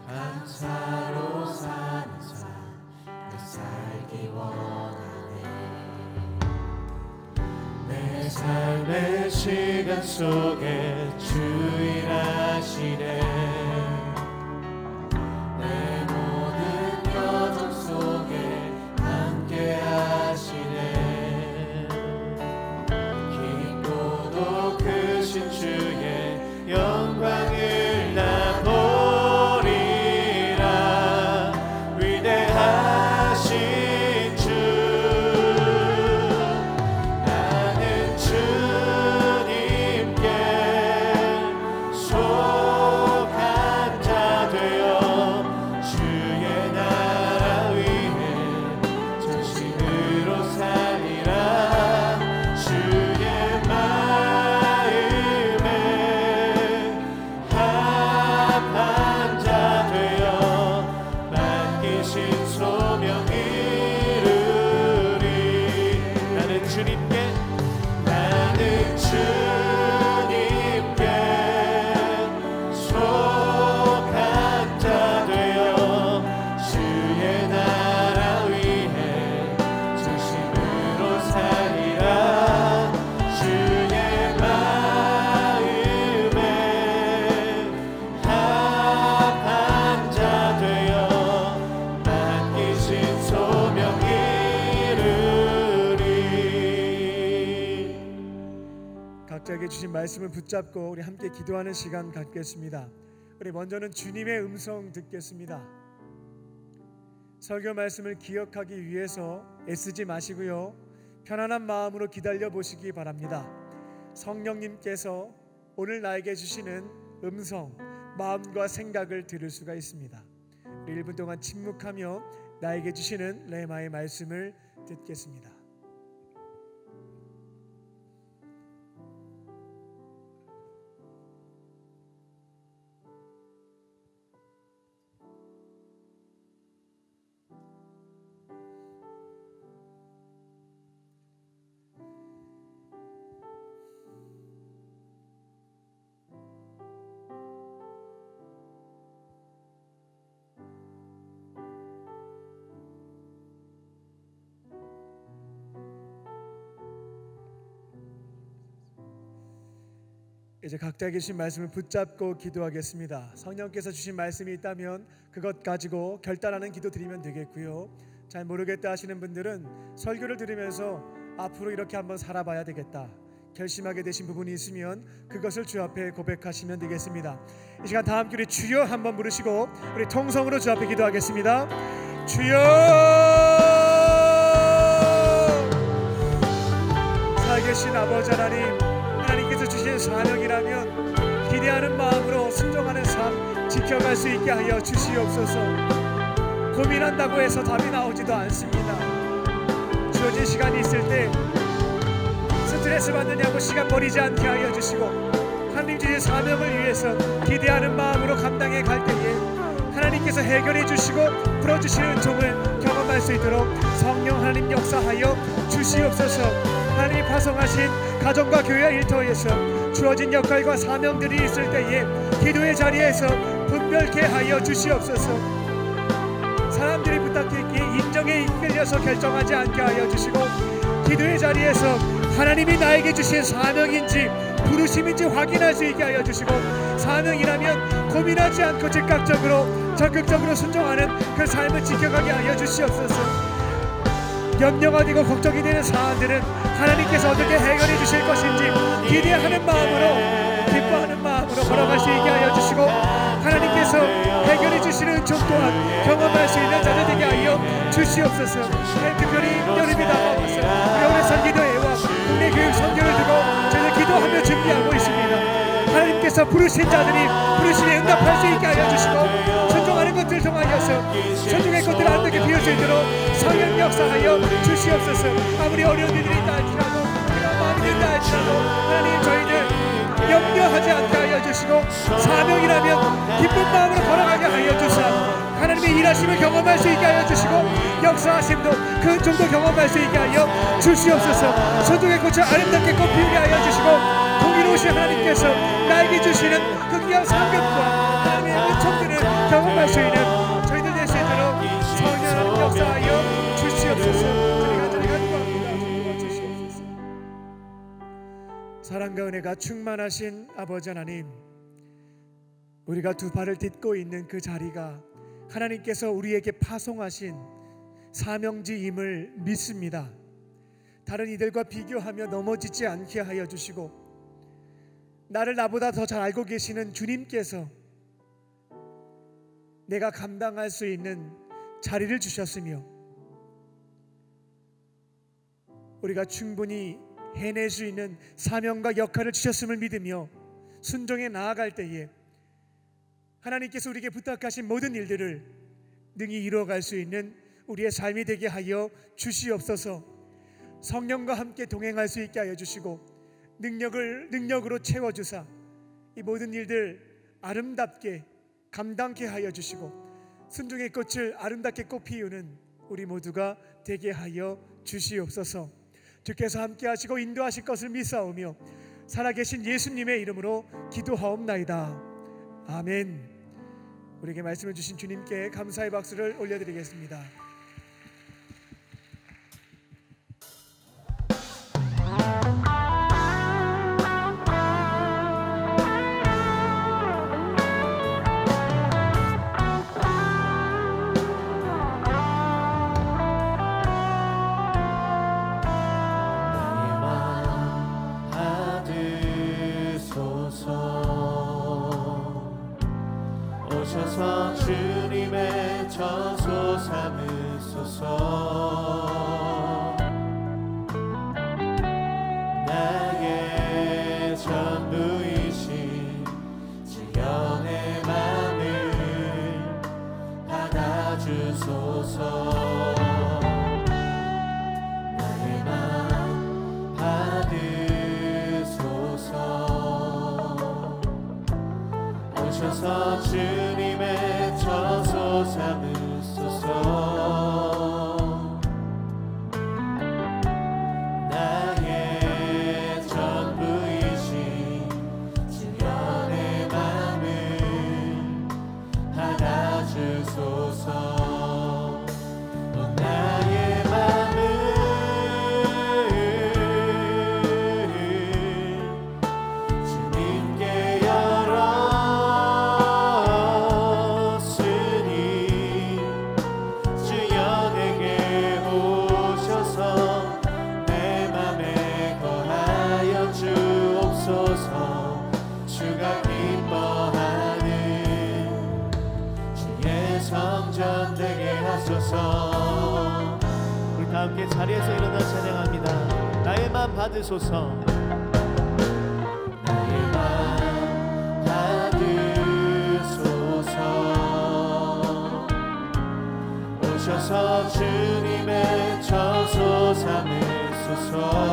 [SPEAKER 2] 감사로 사는 삶 나 살기 원하네. 내 삶의 시간 속에 주 일하시네. 내 모든 여정 속에 함께 하시네. 깊고도 크신 주의 영광을 나 보리라. 위대하신 주
[SPEAKER 1] 각자에게 주신 말씀을 붙잡고 우리 함께 기도하는 시간 갖겠습니다. 우리 먼저는 주님의 음성 듣겠습니다. 설교 말씀을 기억하기 위해서 애쓰지 마시고요, 편안한 마음으로 기다려 보시기 바랍니다. 성령님께서 오늘 나에게 주시는 음성, 마음과 생각을 들을 수가 있습니다. 우리 1분 동안 침묵하며 나에게 주시는 레마의 말씀을 듣겠습니다. 이제 각자에게 주신 말씀을 붙잡고 기도하겠습니다. 성령께서 주신 말씀이 있다면 그것 가지고 결단하는 기도 드리면 되겠고요, 잘 모르겠다 하시는 분들은 설교를 들으면서 앞으로 이렇게 한번 살아봐야 되겠다, 결심하게 되신 부분이 있으면 그것을 주 앞에 고백하시면 되겠습니다. 이 시간 다 함께 우리 주여 한번 부르시고 우리 통성으로 주 앞에 기도하겠습니다. 주여! 살아계신 아버지 하나님, 하나님께서 주신 사명이라면 기대하는 마음으로 순종하는 삶 지켜갈 수 있게 하여 주시옵소서. 고민한다고 해서 답이 나오지도 않습니다. 주어진 시간이 있을 때 스트레스 받느냐고 시간 버리지 않게 하여 주시고, 하나님 주신 사명을 위해서 기대하는 마음으로 감당해 갈 때에 하나님께서 해결해 주시고 풀어주시는 종을 경험할 수 있도록 성령 하나님 역사하여 주시옵소서. 하나님이 파송하신 가정과 교회 일터에서 주어진 역할과 사명들이 있을 때에 기도의 자리에서 분별케 하여 주시옵소서. 사람들이 부탁했기에 인정에 이끌려서 결정하지 않게 하여 주시고, 기도의 자리에서 하나님이 나에게 주신 사명인지 부르심인지 확인할 수 있게 하여 주시고, 사명이라면 고민하지 않고 즉각적으로 적극적으로 순종하는 그 삶을 지켜가게 하여 주시옵소서. 염려가 되고 걱정이 되는 사안들은 하나님께서 어떻게 해결해 주실 것인지 기대하는 마음으로, 기뻐하는 마음으로 걸어갈 수 있게 하여 주시고, 하나님께서 해결해 주시는 종 또한 경험할 수 있는 자들 되게 하여 주시옵소서. 특별히 여름이 다가와서 겨울의 선기도회와 국내 교육 선교를 두고 저희들 기도하며 준비하고 있습니다. 하나님께서 부르신 자들이 부르심에 응답할 수 있게 하여 주시고, 순종하는 것들을 통하여서 순종의 것들을 아름답게 비울 수 있도록 성령 역사하여 주시옵소서. 아무리 어려운 일들이 있다 할지라도, 우리가 마음이 든다 할지라도 하나님 저희들 염려하지 않게 하여 주시고, 사명이라면 기쁜 마음으로 걸어가게 하여 주사 하나님의 일하심을 경험할 수 있게 하여 주시고, 역사하심도 큰 종도 경험할 수 있게 하여 주시옵소서. 소중의 꽃을 아름답게 꽃피우게 하여 주시고, 공의로우신 하나님께서 나에게 주시는 그 귀한 상급과 하나님의 은총들을 경험할 수 있는 저희들 될 수 있도록 성령 하나님 역사하여 주시옵소서. 저희가 간구합니다. 주시옵소서. 사랑과 은혜가 충만하신 아버지 하나님, 우리가 두 발을 딛고 있는 그 자리가 하나님께서 우리에게 파송하신 사명지임을 믿습니다. 다른 이들과 비교하며 넘어지지 않게 하여 주시고, 나를 나보다 더 잘 알고 계시는 주님께서 내가 감당할 수 있는 자리를 주셨으며, 우리가 충분히 해낼 수 있는 사명과 역할을 주셨음을 믿으며 순종해 나아갈 때에 하나님께서 우리에게 부탁하신 모든 일들을 능히 이루어갈 수 있는 우리의 삶이 되게 하여 주시옵소서. 성령과 함께 동행할 수 있게 하여 주시고, 능력으로 채워주사 이 모든 일들 아름답게 감당케 하여 주시고, 순종의 꽃을 아름답게 꽃피우는 우리 모두가 되게 하여 주시옵소서. 주께서 함께 하시고 인도하실 것을 믿사오며 살아계신 예수님의 이름으로 기도하옵나이다. 아멘. 우리에게 말씀을 주신 주님께 감사의 박수를 올려드리겠습니다.
[SPEAKER 2] 오셔서 주님의 처소 삼으소서. 나의 전부이신 지연의 맘을 받아주소서. 나의 맘 받으소서. 오셔서 주님의 처소 삼으소서. 나의 전부이신 주연의 맘을 받아주소서. 나의 맘을 주님께 열었으니 주옵소서. 주가 기뻐하는 주의 성전 되게 하소서.
[SPEAKER 3] 우리 다 함께 자리에서 일어나 찬양합니다. 나의 맘 받으소서.
[SPEAKER 2] 나의 맘 받으소서. 오셔서 주님의 처소 삼으소서.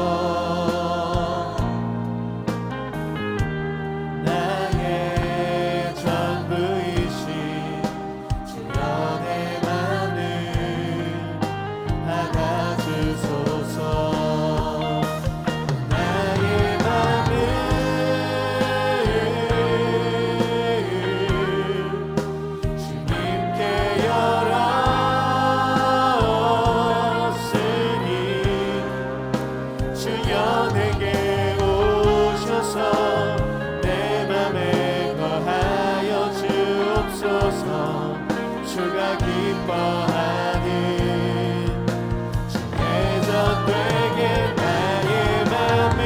[SPEAKER 2] 나의 전부이신 주여 내 맘을 받아주소서. 나의 맘을 주님께 열었으니 주여 내게 오셔서 내 맘에 거하여 주옵소서. 주가 기뻐하는 주의 전 되게 나의 맘을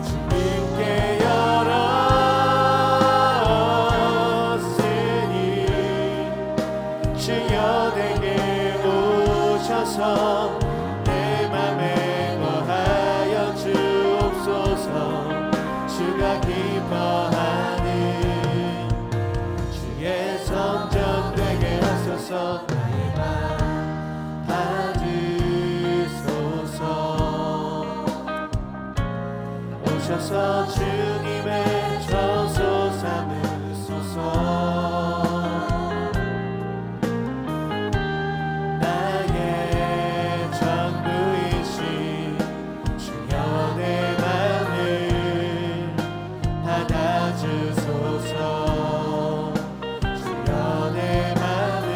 [SPEAKER 2] 주님께 열었으니 주여 내게 오셔서 내 맘에 거하여 주옵소서. 주가 기뻐하는 주의 성전 되게 하소서. 나의 맘 받으소서. 오셔서 주님의 처소 삼으소서. 나의 전부이신 주여 내 맘을 받아주소서. 주여 내 맘을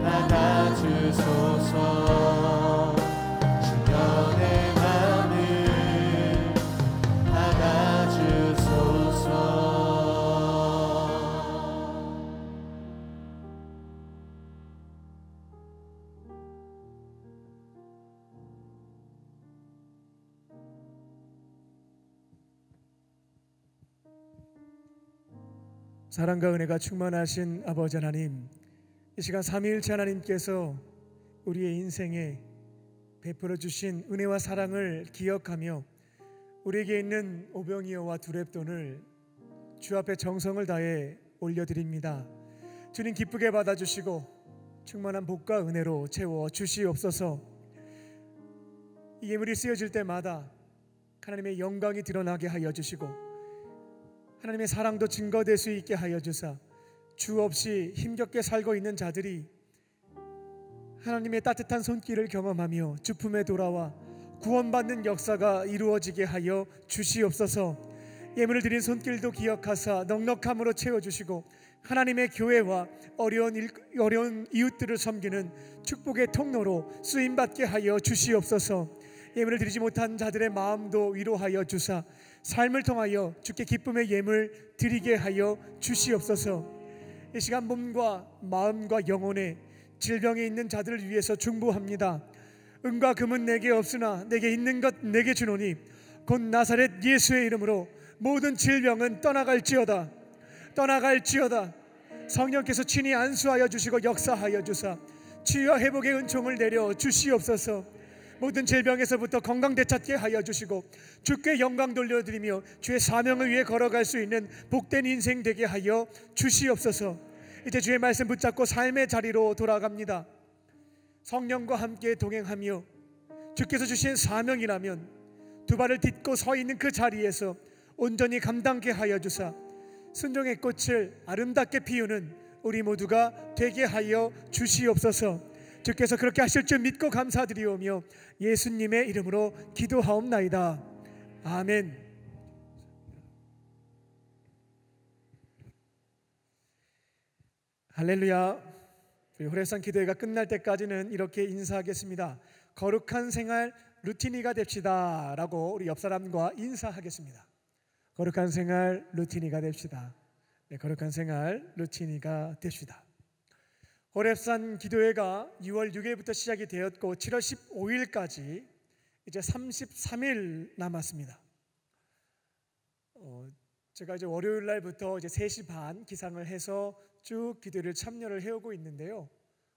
[SPEAKER 2] 받아주소서. 주여 내 맘을 받아주소서.
[SPEAKER 1] 사랑과 은혜가 충만하신 아버지 하나님, 이 시간 삼위일체 하나님께서 우리의 인생에 베풀어 주신 은혜와 사랑을 기억하며 우리에게 있는 오병이어와 두렙돈을 주 앞에 정성을 다해 올려드립니다. 주님 기쁘게 받아주시고 충만한 복과 은혜로 채워 주시옵소서. 이 예물이 쓰여질 때마다 하나님의 영광이 드러나게 하여 주시고 하나님의 사랑도 증거될 수 있게 하여 주사 주 없이 힘겹게 살고 있는 자들이 하나님의 따뜻한 손길을 경험하며 주품에 돌아와 구원받는 역사가 이루어지게 하여 주시옵소서. 예물을 드린 손길도 기억하사 넉넉함으로 채워주시고 하나님의 교회와 어려운 이웃들을 섬기는 축복의 통로로 쓰임받게 하여 주시옵소서. 예물을 드리지 못한 자들의 마음도 위로하여 주사 삶을 통하여 주께 기쁨의 예물 드리게 하여 주시옵소서. 이 시간 몸과 마음과 영혼에 질병에 있는 자들을 위해서 중보합니다. 은과 금은 내게 없으나 내게 있는 것 내게 주노니 곧 나사렛 예수의 이름으로 모든 질병은 떠나갈지어다. 떠나갈지어다. 성령께서 친히 안수하여 주시고 역사하여 주사 치유와 회복의 은총을 내려 주시옵소서. 모든 질병에서부터 건강 되찾게 하여 주시고 주께 영광 돌려드리며 주의 사명을 위해 걸어갈 수 있는 복된 인생 되게 하여 주시옵소서. 이제 주의 말씀 붙잡고 삶의 자리로 돌아갑니다. 성령과 함께 동행하며 주께서 주신 사명이라면 두 발을 딛고 서 있는 그 자리에서 온전히 감당케 하여 주사 순종의 꽃을 아름답게 피우는 우리 모두가 되게 하여 주시옵소서. 주께서 그렇게 하실 줄 믿고 감사드리오며 예수님의 이름으로 기도하옵나이다. 아멘. 할렐루야. 우리 호래산 기도회가 끝날 때까지는 이렇게 인사하겠습니다. 거룩한 생활 루틴이가 됩시다 라고 우리 옆 사람과 인사하겠습니다. 거룩한 생활 루틴이가 됩시다. 네, 거룩한 생활 루틴이가 됩시다. 호렙산 기도회가 6월 6일부터 시작이 되었고 7월 15일까지 이제 33일 남았습니다. 제가 이제 월요일 날부터 이제 3시 반 기상을 해서 쭉 기도를 참여를 해오고 있는데요.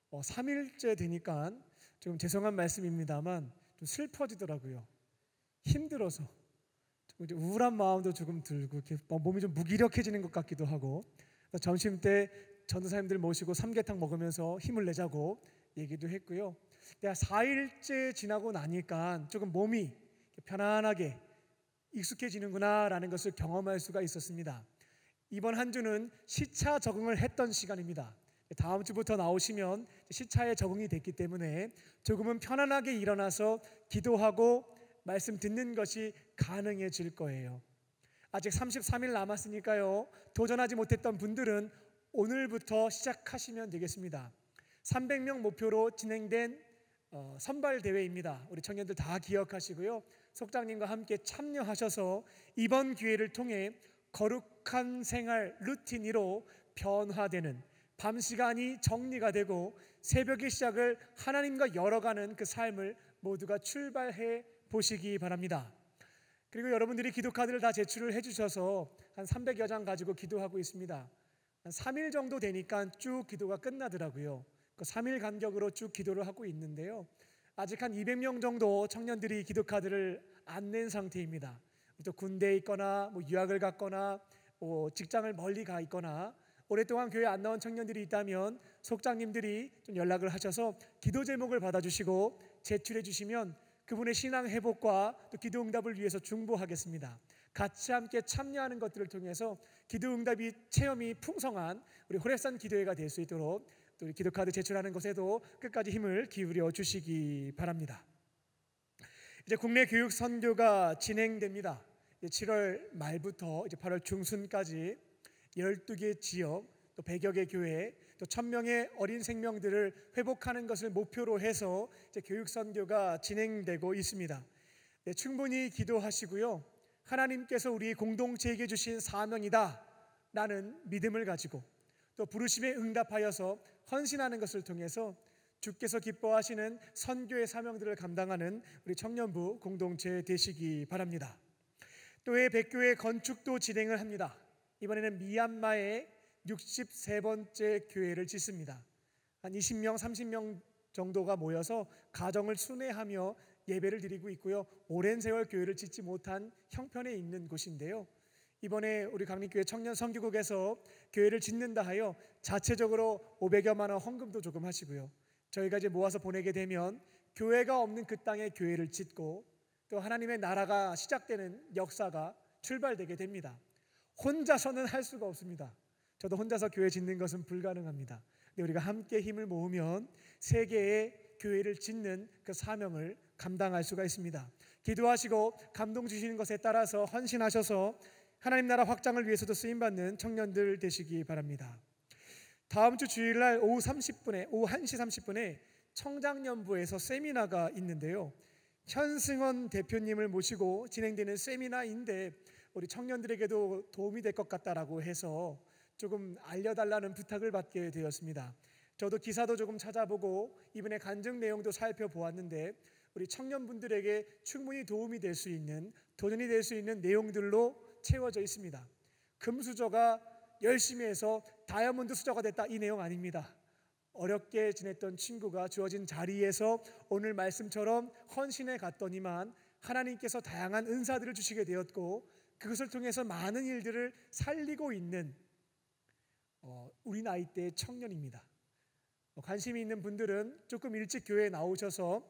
[SPEAKER 1] 3일째 되니까 좀 죄송한 말씀입니다만 좀 슬퍼지더라고요. 힘들어서 이제 우울한 마음도 조금 들고 이렇게 몸이 좀 무기력해지는 것 같기도 하고, 점심 때 전도사님들 모시고 삼계탕 먹으면서 힘을 내자고 얘기도 했고요. 4일째 지나고 나니까 조금 몸이 편안하게 익숙해지는구나 라는 것을 경험할 수가 있었습니다. 이번 한 주는 시차 적응을 했던 시간입니다. 다음 주부터 나오시면 시차에 적응이 됐기 때문에 조금은 편안하게 일어나서 기도하고 말씀 듣는 것이 가능해질 거예요. 아직 33일 남았으니까요, 도전하지 못했던 분들은 오늘부터 시작하시면 되겠습니다. 300명 목표로 진행된 선발 대회입니다. 우리 청년들 다 기억하시고요, 속장님과 함께 참여하셔서 이번 기회를 통해 거룩한 생활 루틴으로 변화되는, 밤 시간이 정리가 되고 새벽의 시작을 하나님과 열어가는 그 삶을 모두가 출발해 보시기 바랍니다. 그리고 여러분들이 기도카드를 다 제출을 해주셔서 한 300여 장 가지고 기도하고 있습니다. 한 3일 정도 되니까 쭉 기도가 끝나더라고요. 그 3일 간격으로 쭉 기도를 하고 있는데요, 아직 한 200명 정도 청년들이 기도카드를 안 낸 상태입니다. 또 군대에 있거나 유학을 갔거나 직장을 멀리 가 있거나 오랫동안 교회 안 나온 청년들이 있다면 속장님들이 좀 연락을 하셔서 기도 제목을 받아주시고 제출해 주시면 그분의 신앙 회복과 또 기도 응답을 위해서 중보하겠습니다. 같이 함께 참여하는 것들을 통해서 기도 응답이 체험이 풍성한 우리 호렙산 기도회가 될 수 있도록 또 우리 기도카드 제출하는 것에도 끝까지 힘을 기울여 주시기 바랍니다. 이제 국내 교육 선교가 진행됩니다. 7월 말부터 이제 8월 중순까지 12개 지역, 또 100여 개 교회, 또 1000명의 어린 생명들을 회복하는 것을 목표로 해서 이제 교육 선교가 진행되고 있습니다. 네, 충분히 기도하시고요, 하나님께서 우리 공동체에게 주신 사명이다 라는 믿음을 가지고 또 부르심에 응답하여서 헌신하는 것을 통해서 주께서 기뻐하시는 선교의 사명들을 감당하는 우리 청년부 공동체 되시기 바랍니다. 또 해 백교회 건축도 진행을 합니다. 이번에는 미얀마에 63번째 교회를 짓습니다. 한 20명, 30명 정도가 모여서 가정을 순회하며 예배를 드리고 있고요, 오랜 세월 교회를 짓지 못한 형편에 있는 곳인데요, 이번에 우리 강림교회 청년 선교국에서 교회를 짓는다 하여 자체적으로 500여만 원 헌금도 조금 하시고요, 저희가 이제 모아서 보내게 되면 교회가 없는 그 땅에 교회를 짓고 또 하나님의 나라가 시작되는 역사가 출발되게 됩니다. 혼자서는 할 수가 없습니다. 저도 혼자서 교회 짓는 것은 불가능합니다. 근데 우리가 함께 힘을 모으면 세계의 교회를 짓는 그 사명을 감당할 수가 있습니다. 기도하시고 감동 주시는 것에 따라서 헌신하셔서 하나님 나라 확장을 위해서도 쓰임받는 청년들 되시기 바랍니다. 다음 주 주일날 오후 1시 30분에 청장년부에서 세미나가 있는데요, 현승원 대표님을 모시고 진행되는 세미나인데 우리 청년들에게도 도움이 될 것 같다라고 해서 조금 알려달라는 부탁을 받게 되었습니다. 저도 기사도 조금 찾아보고 이번에 간증 내용도 살펴보았는데 우리 청년분들에게 충분히 도움이 될 수 있는, 도전이 될 수 있는 내용들로 채워져 있습니다. 금수저가 열심히 해서 다이아몬드 수저가 됐다, 이 내용 아닙니다. 어렵게 지냈던 친구가 주어진 자리에서 오늘 말씀처럼 헌신해 갔더니만 하나님께서 다양한 은사들을 주시게 되었고 그것을 통해서 많은 일들을 살리고 있는 우리 나이대의 청년입니다. 관심이 있는 분들은 조금 일찍 교회에 나오셔서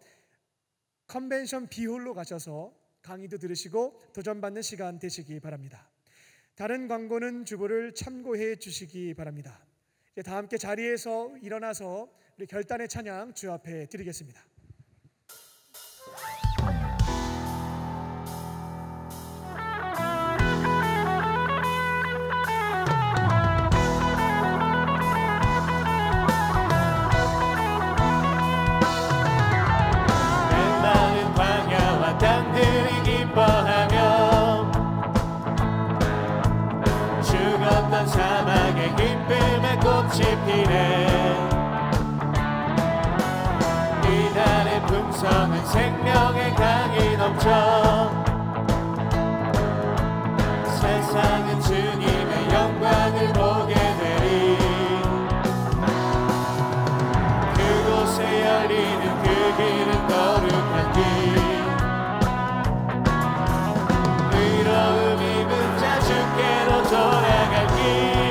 [SPEAKER 1] 컨벤션 B홀로 가셔서 강의도 들으시고 도전받는 시간 되시기 바랍니다. 다른 광고는 주보를 참고해 주시기 바랍니다. 이제 다 함께 자리에서 일어나서 우리 결단의 찬양 주 앞에 드리겠습니다.
[SPEAKER 2] 메마른 광야와 땅들이 기뻐하며 죽었던 사막의 기쁨의 꽃이 피네 성은 생명의 강이 넘쳐 세상은 주님의 영광을 보게 되리 그곳에 열리는 그 길은 거룩한 길 의로움 입은 자 주께로 돌아갈 길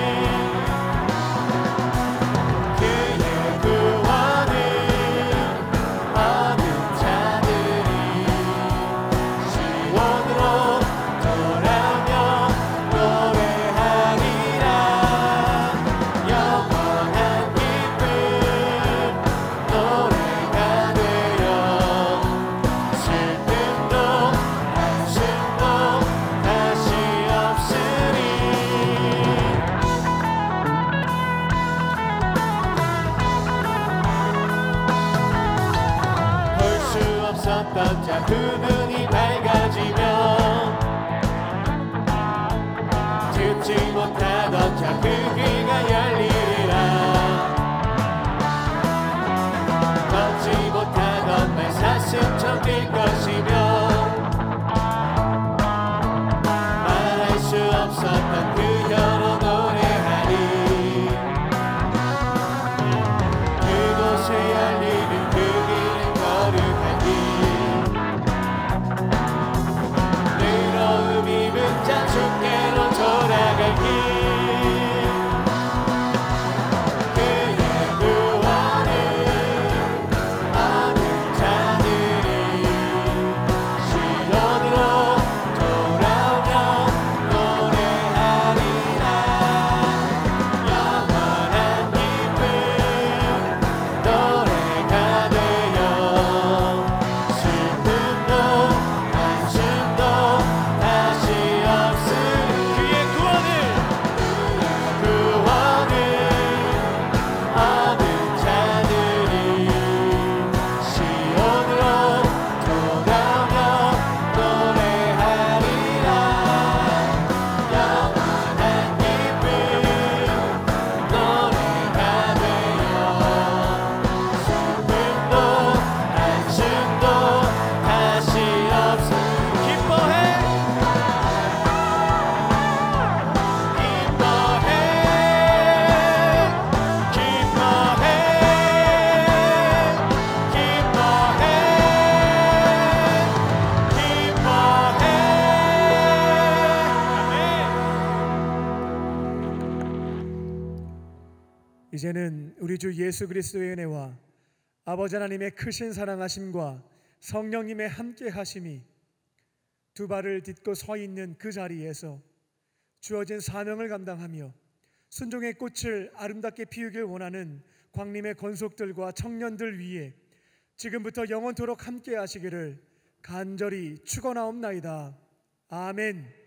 [SPEAKER 2] 없었던 자 두 눈이 밝아지며 듣지 못하던 자 그 귀가 열리리라 걷지 못하던 말 사슴처럼 뛸 것이며 말할 수 없었던 그 혀로 노래하리 그곳에 열리는 그 길은 거룩한 의로움 입은 자 주께로 돌아갈 길 그의 구원을 얻은 자들이 시온으로 돌아오며 노래하리라 영원한 기쁨 노래가 되어 슬픔도 한숨도 다시 없으리 그의 구원을 얻은 자들이 시온으로 돌아오며 노래하리라 영원한 기쁨 노래가 되어 슬픔도 한숨도 다시 없으리 기뻐해
[SPEAKER 1] 이제는 우리 주 예수 그리스도의 은혜와 아버지 하나님의 크신 사랑하심과 성령님의 함께 하심이 두 발을 딛고 서 있는 그 자리에서 주어진 사명을 감당하며 순종의 꽃을 아름답게 피우길 원하는 광림의 권속들과 청년들 위해 지금부터 영원토록 함께 하시기를 간절히 축원하옵나이다. 아멘.